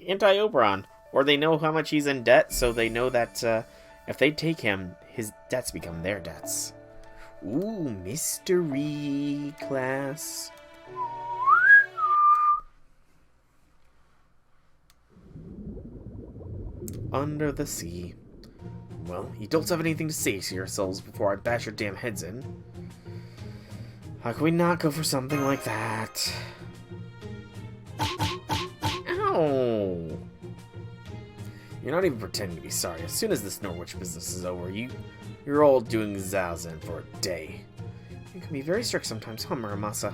anti-Oberon. Or they know how much he's in debt, so they know that if they take him, his debts become their debts. Ooh, mystery class. Under the sea. Well, you don't have anything to say to yourselves before I bash your damn heads in. How can we not go for something like that? Ow! You're not even pretending to be sorry. As soon as this Norwich business is over, you're all doing Zazen for a day. You can be very strict sometimes, huh, Muramasa?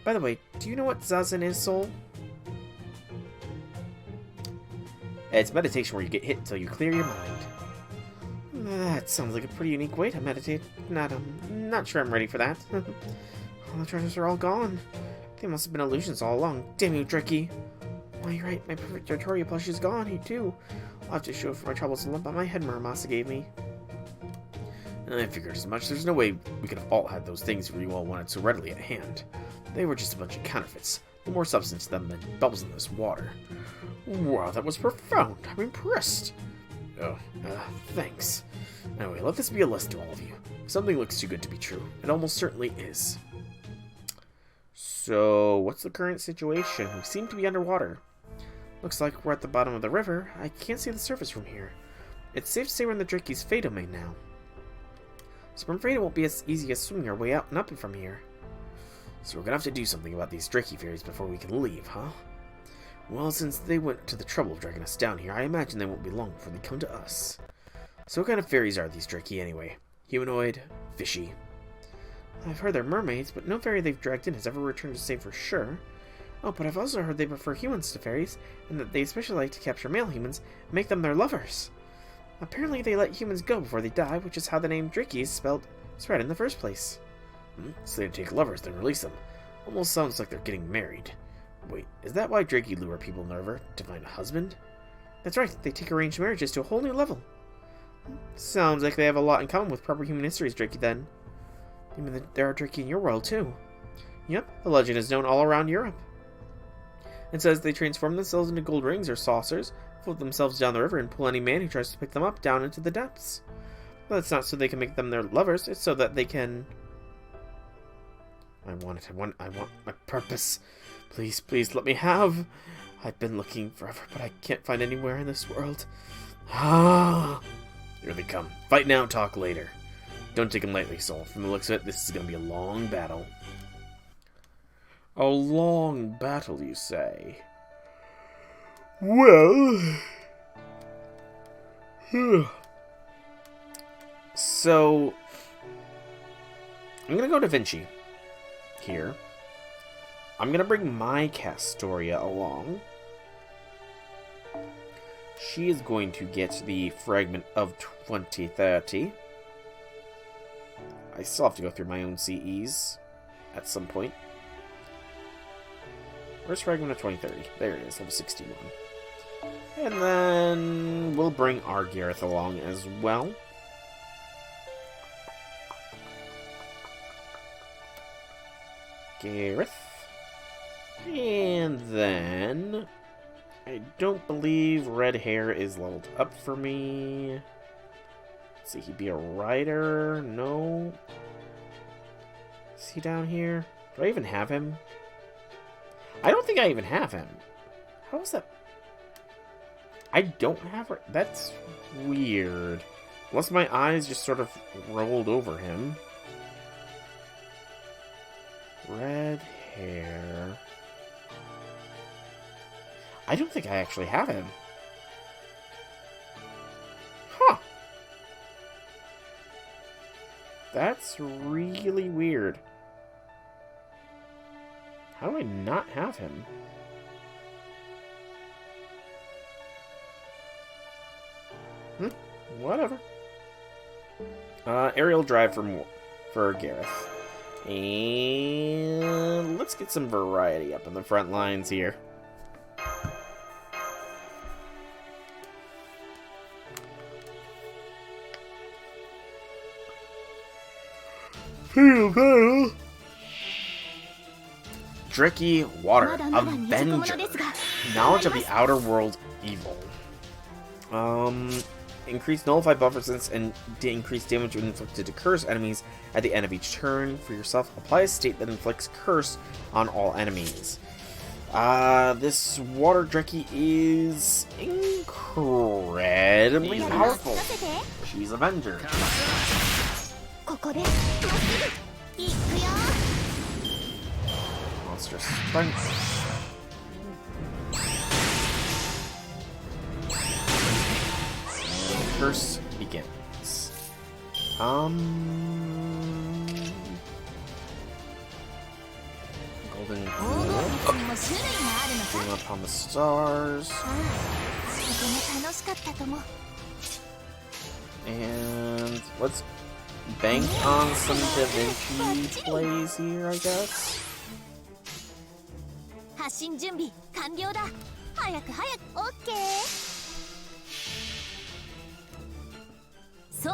By the way, do you know what Zazen is, Soul? It's meditation where you get hit until you clear your mind. That sounds like a pretty unique way to meditate. Not sure I'm ready for that. All the treasures are all gone. They must have been illusions all along. Damn you, Drakey. Why, you're right. My perfect Artoria plush is gone. He too. I'll have to show for my troubles and lump on my head Muramasa gave me. I figured as much. There's no way we could have all had those things we all wanted so readily at hand. They were just a bunch of counterfeits. No more substance to them than bubbles in this water. Wow, that was profound. I'm impressed. Oh, thanks. Anyway, let this be a lesson to all of you. If something looks too good to be true, it almost certainly is. So, what's the current situation? We seem to be underwater. Looks like we're at the bottom of the river. I can't see the surface from here. It's safe to say we're in the Drakey's Fae domain now. So I'm afraid it won't be as easy as swimming our way out and up from here. So we're gonna have to do something about these Drakey fairies before we can leave, huh? Well, since they went to the trouble of dragging us down here, I imagine they won't be long before they come to us. So what kind of fairies are these Drakey anyway? Humanoid? Fishy? I've heard they're mermaids, but no fairy they've dragged in has ever returned to say for sure. Oh, but I've also heard they prefer humans to fairies, and that they especially like to capture male humans and make them their lovers. Apparently they let humans go before they die, which is how the name Dricky is spread in the first place. So they take lovers, then release them. Almost sounds like they're getting married. Wait, is that why Dricky lure people Nerver? To find a husband? That's right, they take arranged marriages to a whole new level. Sounds like they have a lot in common with proper human histories, Dricky, then. I mean, there are Dricky in your world, too. Yep, the legend is known all around Europe. It says they transform themselves into gold rings or saucers, float themselves down the river, and pull any man who tries to pick them up down into the depths. But it's not so they can make them their lovers, it's so that they can... I want my purpose. Please, please, let me have. I've been looking forever, but I can't find anywhere in this world. Ah! Here they come. Fight now, talk later. Don't take them lightly, Soul. From the looks of it, this is going to be a long battle. A long battle, you say? Well... So... I'm going to go to Vinci. Here. I'm going to bring my Castoria along. She is going to get the Fragment of 2030. I still have to go through my own CEs at some point. Where's Fragment of 2030? There it is, level 61. And then we'll bring our Gareth along as well. Gareth. And then... I don't believe red hair is leveled up for me. Let's see, he'd be a rider. No. Is he down here? Do I even have him? I don't think I even have him. How is that? I don't have her. That's weird. Unless my eyes just sort of rolled over him. Red hair. I don't think I actually have him. Huh. That's really weird. How do I not have him? Whatever. Aerial drive for Gareth. And let's get some variety up in the front lines here. Dricky Water, Avenger. Knowledge of the outer world evil. Increase nullify buff resistance and increase damage when inflicted to cursed enemies at the end of each turn. For yourself, apply a state that inflicts curse on all enemies. This water Dricky is incredibly powerful. She's Avenger. Monster strength. Curse begins. Golden Bring upon the stars. And let's bank on some Da Vinci plays here, I guess. 発進準備完了だ。早く早くオッケー。そう、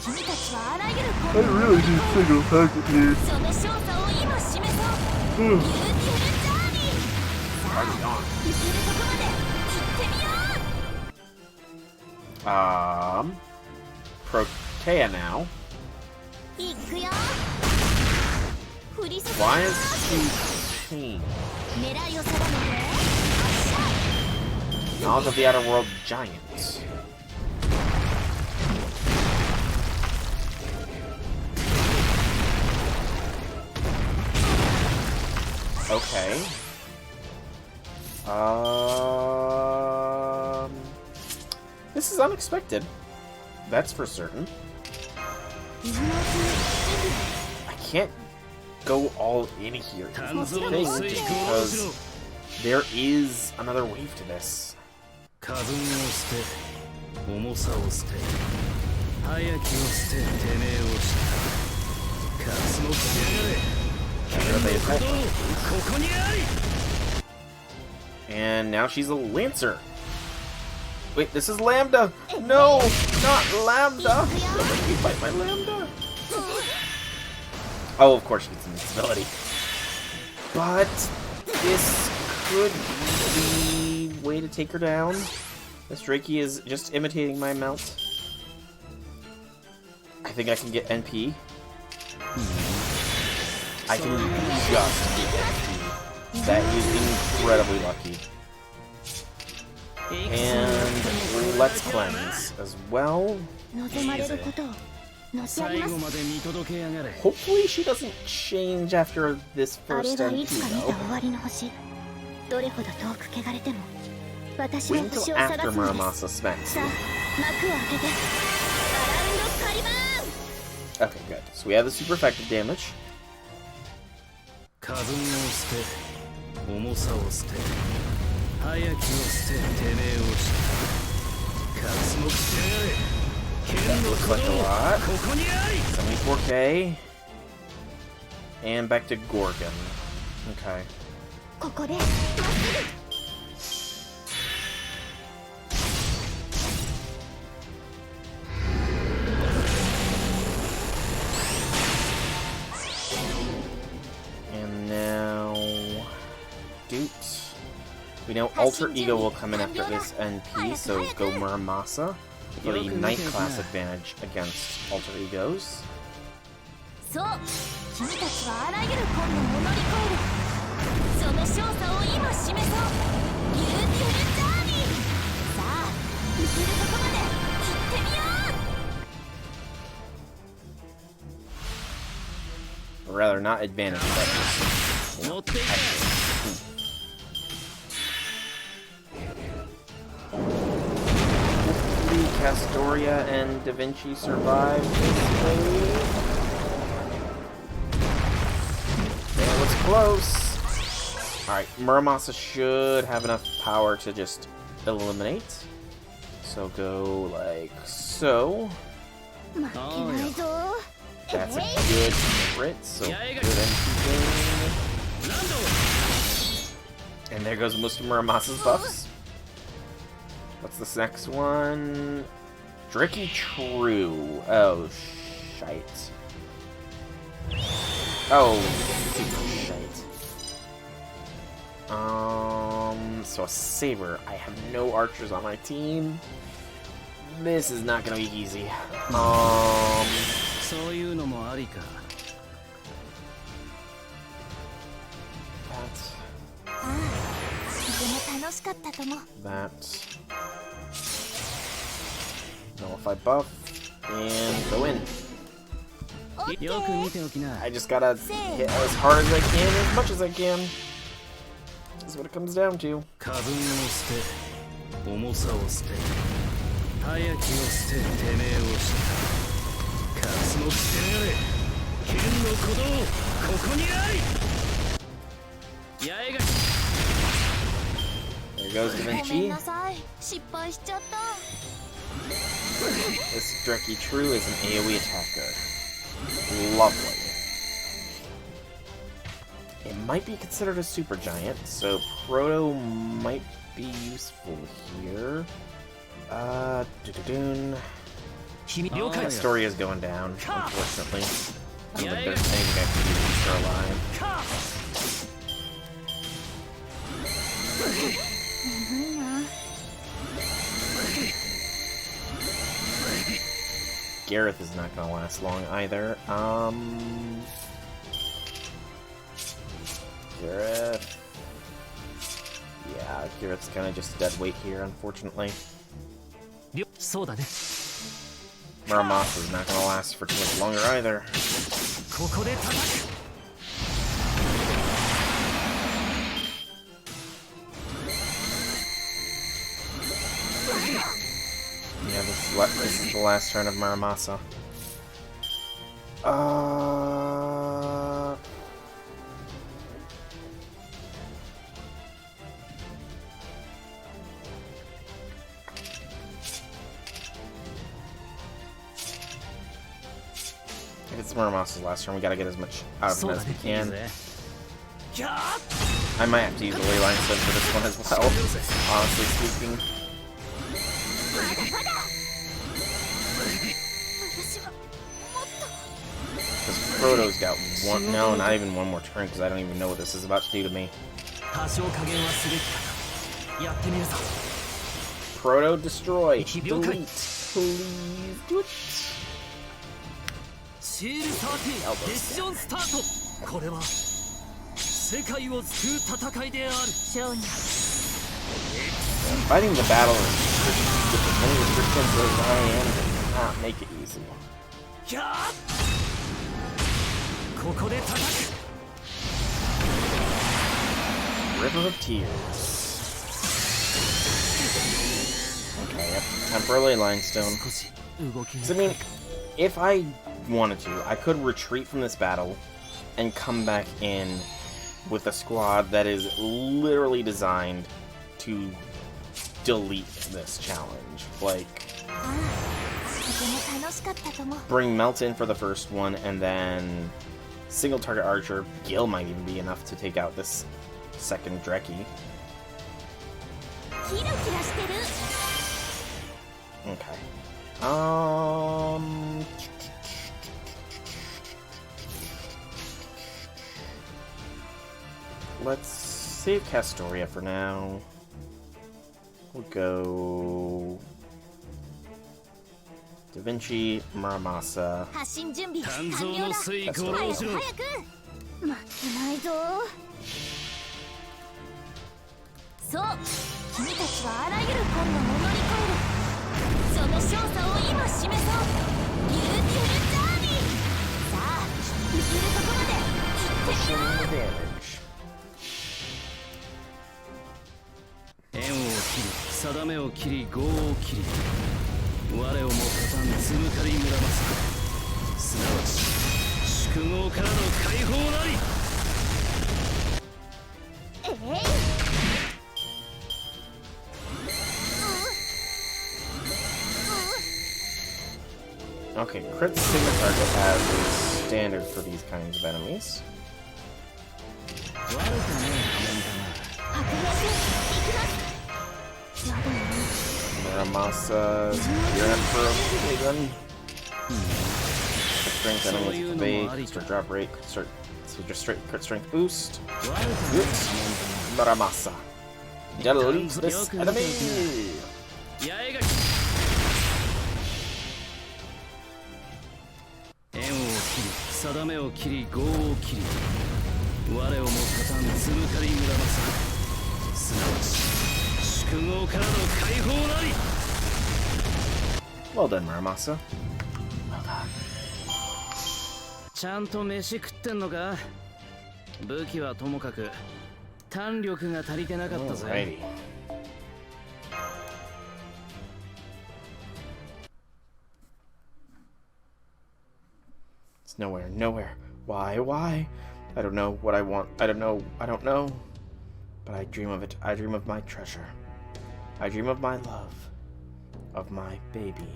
君たちはあらゆるコントロールをその少佐を今示そう。ビューティフルジャーニー。さあ、行けるとこまで行ってみよう。Protea now. 行くよ。振り注ぐ。 Why is she changed? 狙いを定めて。 Knowledge of the outer world giant. Okay. This is unexpected. That's for certain. I can't go all in here because There is another wave to this. 過分を捨て重さを捨て早きを捨ててめえをした活目しやがれ剣の鼓動ここにあり And now she's a Lancer. Wait, this is Lambda. No, not Lambda. Don't make me fight my Lambda. Oh, of course she gets invincibility. But this could be the way to take her down. This Drakey is just imitating my mount. I think I can get NP. I can just get NP. That is incredibly lucky. And let's cleanse as well. 望まれることを乗ってあり最後ます。まで見届けやがれ Hopefully she doesn't change after this あれ first がい NP つか見た though. 終わりの星。どれほど遠く汚れても私 Wait は until 星を探 after すのです Muramasa smacks さあ you. 幕を開けてアラウンドカリバーン Okay, good. So we have the super effective damage. 過分を捨て重さを捨て早きを捨ててめえをした活目しやがれ That looks like a lot. ここにあり 74k. And back to Gorgon. Okay. ここでまっすぐ And now... Doot. We know Alter Ego will come in after this NP, so go Muramasa for the Night class advantage against Alter Egos. そう君たちはあらゆる困難を乗り越えるその勝者を今示そうビューティフルジャーニーさあ行けるとこまで行ってみよ Or rather, not advantage, but just... 持っていけ Hopefully Castoria and Da Vinci survive this wave. That was close. Alright, Muramasa should have enough power to just eliminate. So go like so. う負けないぞ That's a good crit, so good NP gain. And there goes most of Muramasa's buffs. What's this next one? Drakey True. Oh, shite. Oh, super shite. So a Saber. I have no archers on my team. This is not gonna be easy. そういうのもありか That. ああとても楽しかったとも That. Nullify buff. And go in. オッケよく見ーておきな I just gotta hit as hard as I can, as much as I can. This is what it comes down to. 過分を捨て重さを捨て早きを捨ててめえをした活目しやがれ剣の鼓動ここにあり八重が There goes Da ごめん Vinci. なさい失敗しちゃった This Drakey True is an AoE attacker. Lovely. It might be considered a super giant, so Proto might be useful here. Doo-doo-doon. 了解 Story is going down, unfortunately. I don't think there's anything I can do to keep her alive. 眠いな Gareth is not gonna last long either. Gareth. Yeah, Gareth's kind of just dead weight here, unfortunately. そうだね Muramasa's not gonna last for too much longer either. ここで叩く Yeah, this is the last turn of Muramasa. it's Muramas's last turn, we gotta get as much out of him そうだ as we ね can. キャー I might have to use a ley line stone for this one as well, honestly speaking. まだまだ私はもっ Because Frodo's got one, no, not even one more turn, because I don't even know what this is about to do to me. 多少加減はすべきかとやってみるぞ Proto destroy. 1秒間 Delete. Please do it. シール13デシジョンスタートこれは世界を救う戦いであると商人 Fighting the battle is with as many restrictions as I am does not make it easy. キャーここで叩く River of Tears. Okay, yep. Time for a ley line stone. 少し動き So, I mean, if I wanted to, I could retreat from this battle and come back in with a squad that is literally designed to delete this challenge. Like, ああとても楽しかったとも bring Melt in for the first one, and then single target archer. Gil might even be enough to take out this second Drekkie. キラキラしてる Okay. Let's save Castoria for now. We'll go Da Vinci, Muramasa. 発進準備肝臓完了だの水早く五郎しろ早く負けないぞそう君たちはあらゆる困難を乗り越えるその勝者を今示そうビューティフルジャーニーさあ行けるとこまで行ってみよう The damage. 縁を切り定めを切り業を切り我をも加担つむかり村正すなわち宿業からの解放なりOkay, crit single target as is standard for these kinds of enemies. 悪くねえ迫力行きますまだね Muramasa, you're up for a big one. Strength enemies with evade, start drop rate, start so just straight crit strength boost. 悪くね Good. Muramasa. Delete this enemy. 八重垣縁を切り定めを切り業を切り我をも加担つむかり村正すなわち宿業からの解放なり Well done, Muramasa. ちゃんと飯食ってんのか武器はともかく胆力が足りてなかったぜ Alrighty. It's nowhere. Why? I don't know what I want. I don't know. But I dream of it. I dream of my treasure. I dream of my love. Of my baby.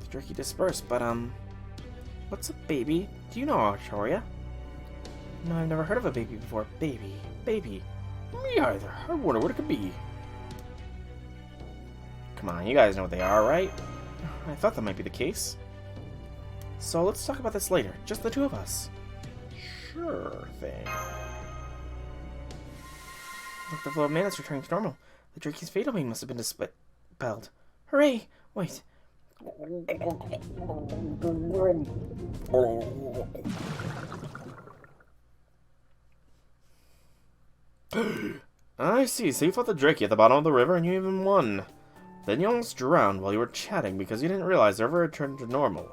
The Drekkie dispersed, but what's a baby? Do you know Artoria? No, I've never heard of a baby before. Baby. Me either. I wonder what it could be. Come on, you guys know what they are, right? I thought that might be the case. So let's talk about this later. Just the two of us. Sure thing. Look, the flow of mana is returning to normal. The Drakee's fatal beam must have been dispelled. Hooray! Wait. I see. So you fought the Drakee at the bottom of the river and you even won. Then you almost drowned while you were chatting because you didn't realize the river returned to normal.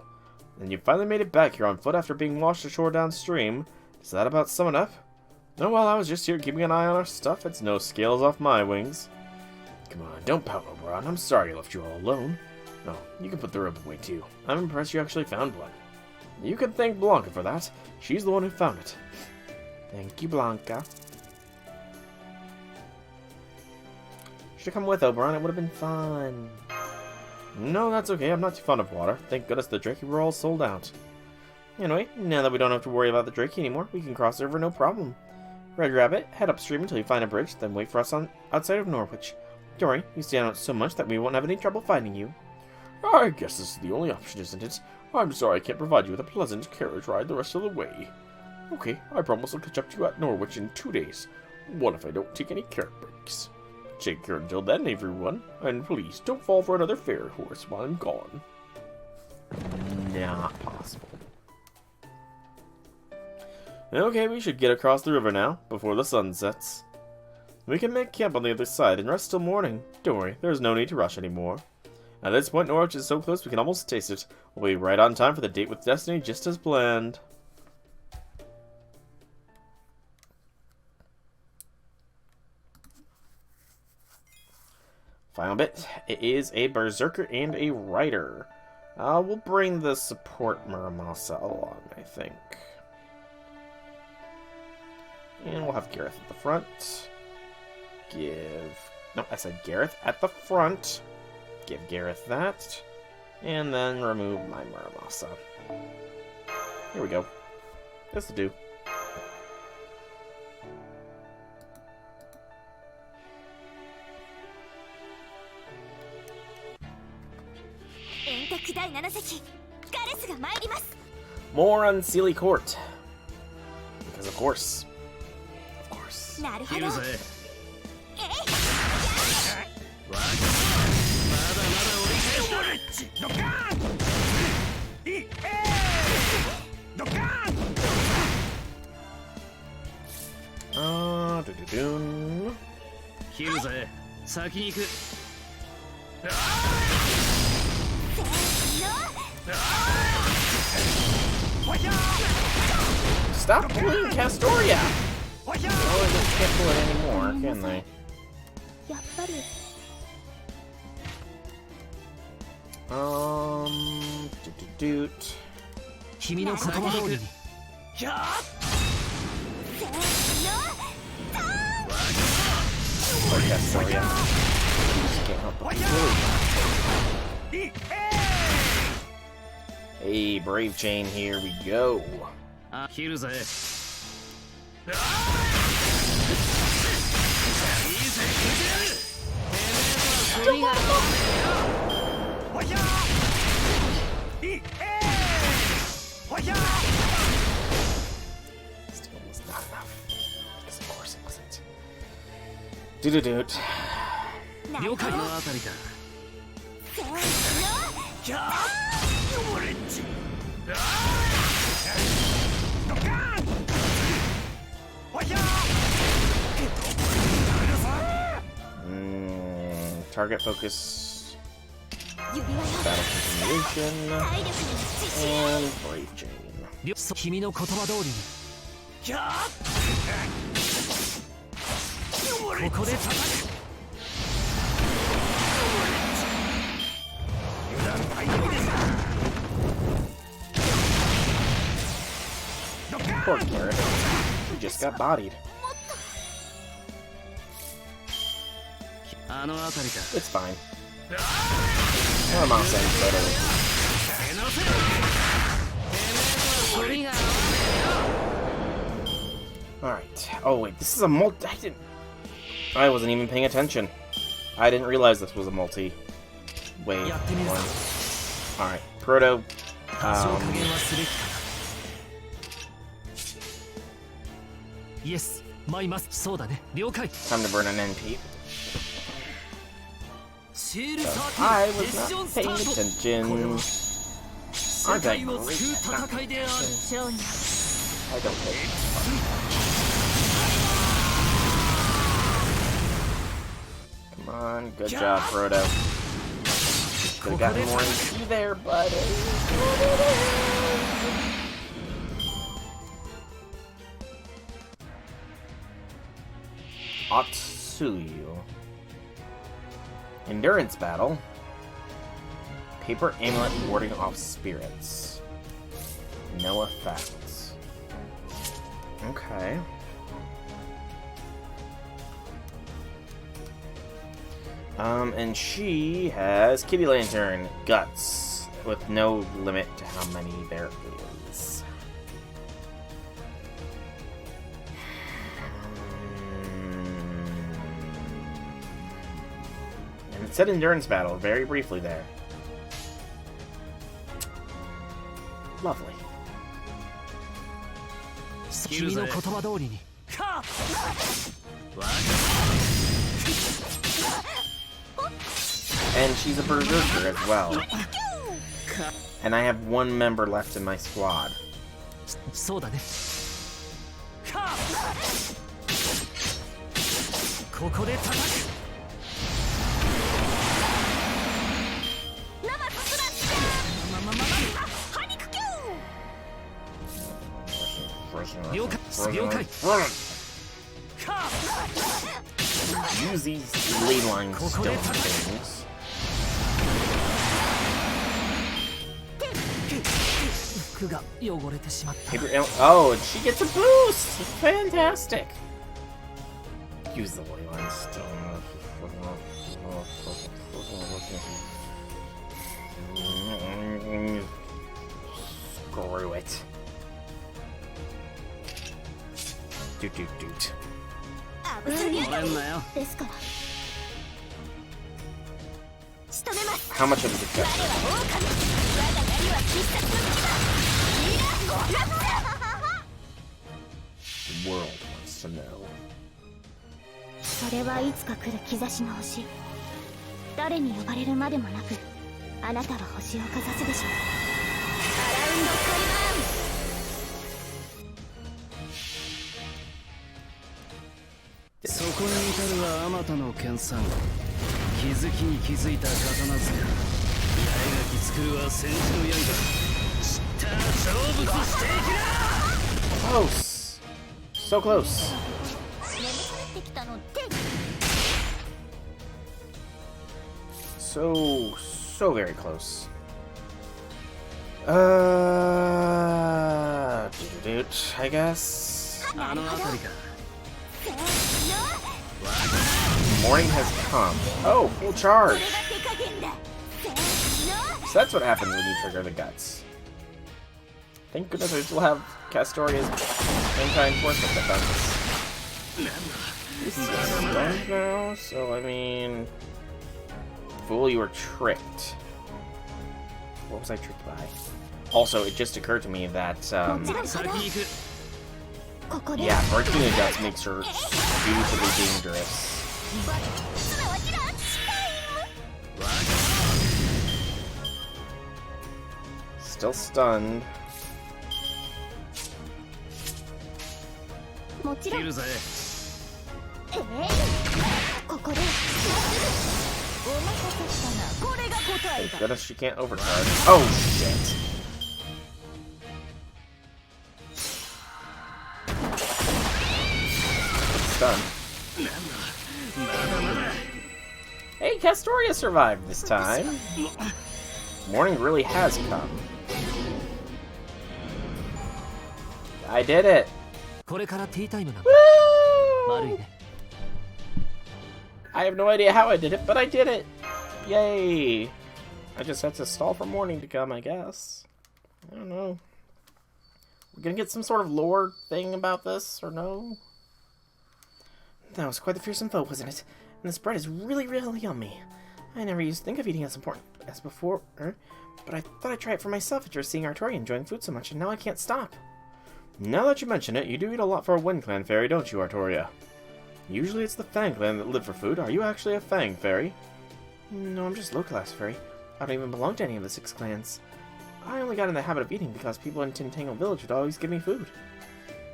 Then you finally made it back here on foot after being washed ashore downstream. Does that about sum it up? Oh well, I was just here keeping an eye on our stuff. It's no scales off my wings. Come on, don't pout, Oberon. I'm sorry I left you all alone. No, you can put the rope away too. I'm impressed you actually found one. You can thank Blanca for that. She's the one who found it. Thank you, Blanca. Should have come with Oberon. It would have been fun. No, that's okay. I'm not too fond of water. Thank goodness the Drakey were all sold out. Anyway, now that we don't have to worry about the Drakey anymore, we can cross the river no problem. Red Rabbit, head upstream until you find a bridge, then wait for us outside of Norwich. Don't worry, you stand out so much that we won't have any trouble finding you. I guess this is the only option, isn't it? I'm sorry I can't provide you with a pleasant carriage ride the rest of the way. Okay, I promise I'll catch up to you at Norwich in 2 days. What if I don't take any care breaks? Take care until then, everyone, and please don't fall for another fairy horse while I'm gone. Not possible. Okay, we should get across the river now, before the sun sets. We can make camp on the other side and rest till morning. Don't worry, there's no need to rush anymore. At this point, Norwich is so close we can almost taste it. We'll be right on time for the date with Destiny, just as planned. Final bit. It is a Berserker and a Rider. We'll bring the support Muramasa along, I think. And we'll have Gareth at the front. No, I said Gareth at the front. Give Gareth that. And then remove my Muramasa. Here we go. This'll do. More on Sealy Court. Because of course. Of course. 切るぜ。まだまだ折り返しだ。ドカーン。ドカーン。Do-do-doon. 切るぜ。先に行く。Stop pulling Castoria! Oh, they just can't pull it anymore, can they? やっぱり Doot. 君の言葉通りに。Poor Castoria. Just can't help but really. Hey, Brave Chain, here we go. 切るぜ。いいぜ。てめえとは距離が合わねえよ。わひゃー。わひゃー。 Still was not enough. Because of course it wasn't. Doot. 了解のあたりだ。キャー。オレンジ。Target focus, battle continuation, and Brave Chain. 君の言葉通りに。ここで叩く。 Poor Garrett. He just got bodied. It's fine. Muramasa better. Alright. Oh wait, this is a multi. I wasn't even paying attention. I didn't realize this was a multi. Wave one. Alright, Proto. Yes, my must. そうだね。了解。 Time to burn an NP. I was not paying attention. Aren't I great? I don't pay. Come on, good job, Frodo. Could've gotten more into you there, buddy. Otsuyu. Endurance battle. Paper amulet warding off spirits. No effects. Okay. And she has Kitty Lantern Guts with no limit to how many there is. And it said endurance battle very briefly there. Lovely. 君の言葉通りに And she's a berserker as well. And I have one member left in my squad. そうだねここで叩く Use these ley line stone things. Oh, and she gets a boost! Fantastic! Use the ley line stone. Screw it. Doot doot doot. ですから仕留めます How much of a success? 我が槍は必殺の牙 The world wants to know. それはいつか来る兆しの星誰に呼ばれるまでもなくあなたは星をかざすでしょうアラウンドカリバン そこに至るはあまたの研鑽気づきに気づいた刀塚八重垣作るは戦士の刃知った成仏していきな Close! So close. 眠ってきたのって So very close. I guess. あの辺りか Morning has come. Oh, full charge. So that's what happens when you trigger the guts. Thank goodness I still have Castoria's anti-enforcement defense. This is stunned now, so I mean... Fool, you were tricked. What was I tricked by? Also, it just occurred to me that, yeah, Martina Guts makes her stupidly dangerous. Still stunned. もちろん切るぜここでお待たせしたなこれが答え Thank だ goodness she can't overcharge. Oh, shit. Stunned. Hey, Castoria survived this time. Morning really has come. I did it. これからティータイムなんだ Woo! 悪いね I have no idea how I did it, but I did it. Yay. I just had to stall for morning to come, I guess. I don't know. We're gonna get some sort of lore thing about this, or no? That was quite the fearsome foe, wasn't it? And this bread is really, really yummy. I never used to think of eating as important as before, but I thought I'd try it for myself after seeing Artoria enjoying food so much, and now I can't stop. Now that you mention it, you do eat a lot for a Wind Clan fairy, don't you, Artoria? Usually it's the Fang Clan that live for food. Are you actually a Fang fairy? No, I'm just low-class fairy. I don't even belong to any of the 6 clans. I only got in the habit of eating because people in Tintangle Village would always give me food.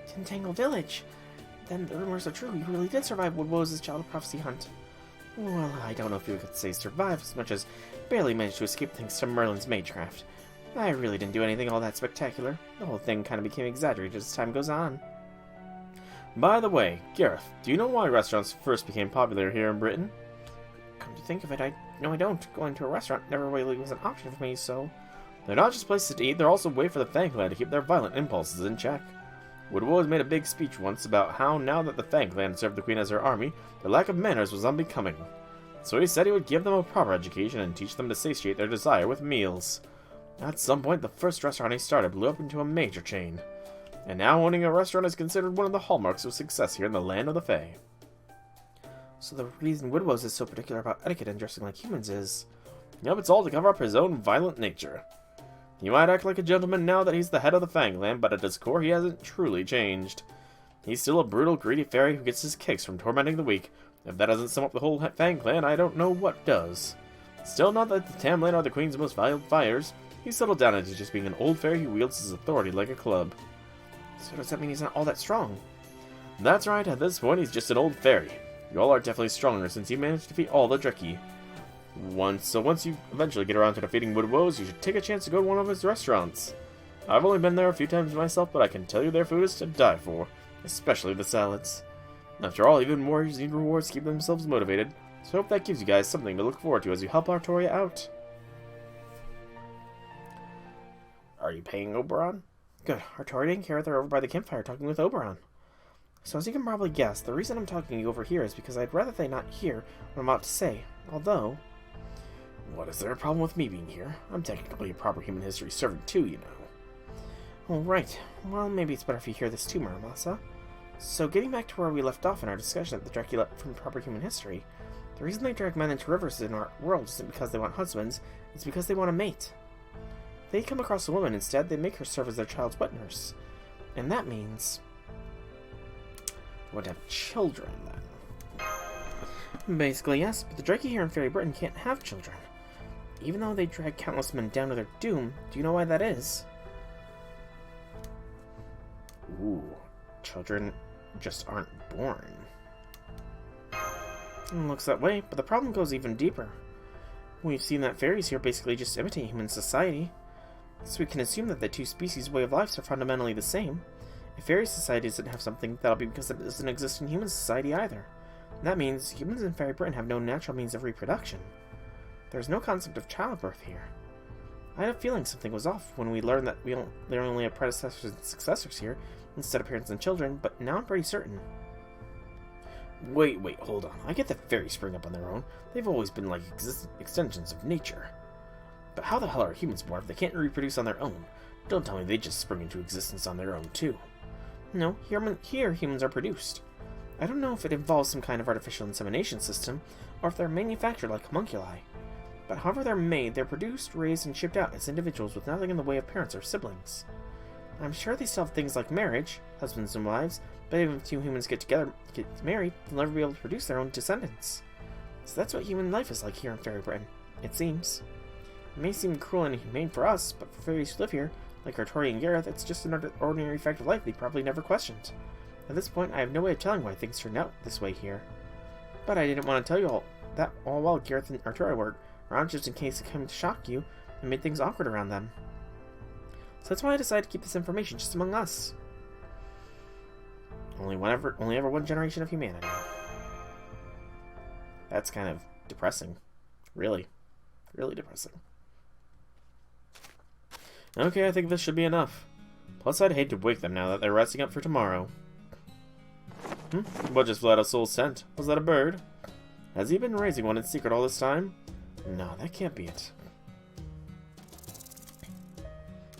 Tintangle Village? Then the rumors are true. You really did survive Woodwoe's Child of Prophecy hunt. Well, I don't know if you could say survive as much as barely managed to escape thanks to Merlin's magecraft. I really didn't do anything all that spectacular. The whole thing kind of became exaggerated as time goes on. By the way, Gareth, do you know why restaurants first became popular here in Britain? Come to think of it, I don't. Going to a restaurant never really was an option for me, so... They're not just places to eat, they're also a way for the Fang Clan to keep their violent impulses in check. Woodwoe made a big speech once about how now that the Fang Clan served the Queen as her army, their lack of manners was unbecoming. So he said he would give them a proper education and teach them to satiate their desire with meals. At some point, the first restaurant he started blew up into a major chain. And now owning a restaurant is considered one of the hallmarks of success here in the land of the Fae. So the reason Woodwose is so particular about etiquette and dressing like humans is... Yep, it's all to cover up his own violent nature. He might act like a gentleman now that he's the head of the Fang Clan, but at his core he hasn't truly changed. He's still a brutal, greedy fairy who gets his kicks from tormenting the weak. If that doesn't sum up the whole Fang Clan, I don't know what does. Still, not that the Tamlin are the Queen's most valued fighters. He's settled down into just being an old fairy who wields his authority like a club. So does that mean he's not all that strong? That's right, at this point he's just an old fairy. You all are definitely stronger since you managed to defeat all the Dreki. Once you eventually get around to defeating Woodwose, you should take a chance to go to one of his restaurants. I've only been there a few times myself, but I can tell you their food is to die for, especially the salads. After all, even warriors need rewards to keep themselves motivated, so I hope that gives you guys something to look forward to as you help Artoria out. Are you paying Oberon? Good. Artoria and Gareth are over by the campfire talking with Oberon. So as you can probably guess, the reason I'm talking to you over here is because I'd rather they not hear what I'm about to say. Although... What, is there a problem with me being here? I'm technically a proper human history servant too, you know. Oh, right. Well, maybe it's better if you hear this too, Muramasa. So getting back to where we left off in our discussion of the Dracula from proper human history, the reason they drag men into rivers in our world isn't because they want husbands, it's because they want a mate. If they come across a woman instead, they make her serve as their child's wet nurse. And that means... they want to have children, then. Basically, yes, but the Dreki here in Faerie Britain can't have children. Even though they drag countless men down to their doom, do you know why that is? Ooh, children just aren't born. It looks that way, but the problem goes even deeper. We've seen that fairies here basically just imitate human society, so we can assume that the two species' way of lives are fundamentally the same. If fairy society doesn't have something, that'll be because it doesn't exist in human society either. And that means humans in Faerie Britain have no natural means of reproduction. There's no concept of childbirth here. I had a feeling something was off when we learned that they only have predecessors and successors here, instead of parents and children, but now I'm pretty certain. Wait, hold on. I get that fairies spring up on their own. They've always been like extensions of nature. But how the hell are humans born if they can't reproduce on their own? Don't tell me they just spring into existence on their own, too. No, here humans are produced. I don't know if it involves some kind of artificial insemination system, or if they're manufactured like homunculi. But however they're made, they're produced, raised, and shipped out as individuals with nothing in the way of parents or siblings. I'm sure they still have things like marriage, husbands and wives, but even if two humans get married, they'll never be able to produce their own descendants. So that's what human life is like here in Faerie Britain, it seems. It may seem cruel and inhumane for us, but for fairies who live here, like Artoria and Gareth, it's just an ordinary fact of life they probably never questioned. At this point, I have no way of telling why things turned out this way here. But I didn't want to tell you all that all while Gareth and Artoria were around just in case it came to shock you and made things awkward around them. So that's why I decided to keep this information just among us. Only ever one generation of humanity. That's kind of depressing. Really depressing. Okay, I think this should be enough. Plus, I'd hate to wake them now that they're resting up for tomorrow. What just flew out a soul scent? Was that a bird? Has he been raising one in secret all this time? No, that can't be it.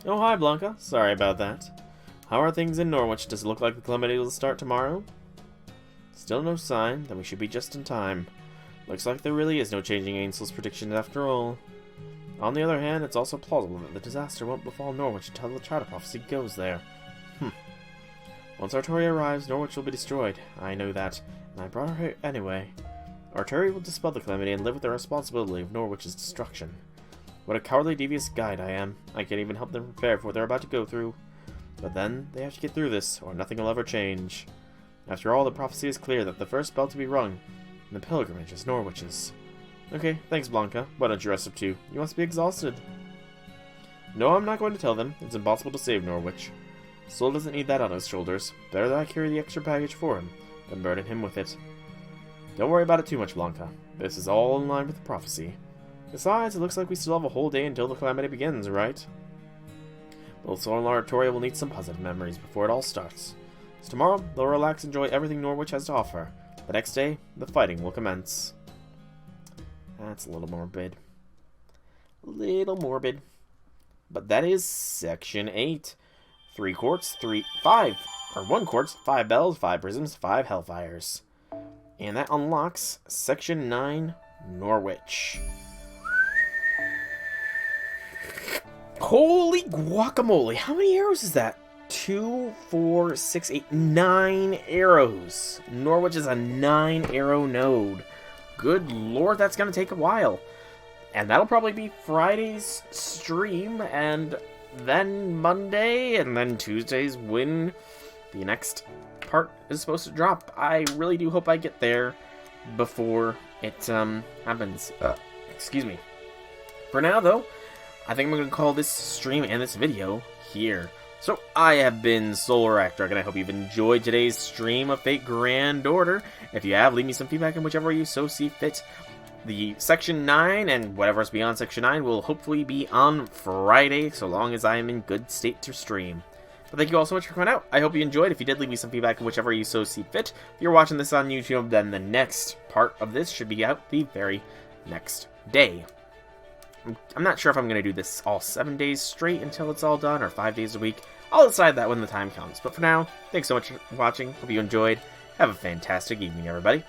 Oh, hi, Blanca. Sorry about that. How are things in Norwich? Does it look like the calamity will start tomorrow? Still no sign, then we should be just in time. Looks like there really is no changing Ainsley's prediction after all. On the other hand, it's also plausible that the disaster won't befall Norwich until the Child Prophecy goes there. Once Artoria arrives, Norwich will be destroyed. I know that, and I brought her here anyway. Artoria will dispel the calamity and live with the responsibility of Norwich's destruction. What a cowardly, devious guide I am. I can't even help them prepare for what they're about to go through. But then, they have to get through this, or nothing will ever change. After all, the prophecy is clear that the first bell to be rung, and the pilgrimage is Norwich's. Okay, thanks, Blanca. Why don't you rest up too? You must be exhausted. No, I'm not going to tell them. It's impossible to save Norwich. Soul doesn't need that on his shoulders. Better that I carry the extra baggage for him, than burden him with it. Don't worry about it too much, Blanca. This is all in line with the prophecy. Besides, it looks like we still have a whole day until the calamity begins, right? Both Soul and Artoria will need some positive memories before it all starts. So tomorrow, they'll relax and enjoy everything Norwich has to offer. The next day, the fighting will commence. That's a little morbid. A little morbid. But that is Section 8. 3 quartz, 1 quartz, 5 bells, 5 prisms, 5 hellfires. And that unlocks Section 9, Norwich. Holy guacamole! How many arrows is that? 2, 4, 6, 8, 9 arrows. Norwich is a 9 arrow node. Good lord, that's gonna take a while. And that'll probably be Friday's stream, and then Monday, and then Tuesday's when the next part is supposed to drop. I really do hope I get there before it happens. Excuse me. For now, though, I think I'm going to call this stream and this video here. So, I have been Solar Actor, and I hope you've enjoyed today's stream of Fate Grand Order. If you have, leave me some feedback in whichever way you so see fit. The Section 9 and whatever's beyond Section 9 will hopefully be on Friday, so long as I am in good state to stream. But thank you all so much for coming out. I hope you enjoyed. If you did, leave me some feedback in whichever you so see fit. If you're watching this on YouTube, then the next part of this should be out the very next day. I'm not sure if I'm going to do this all 7 days straight until it's all done, or 5 days a week. I'll decide that when the time comes. But for now, thanks so much for watching. Hope you enjoyed. Have a fantastic evening, everybody.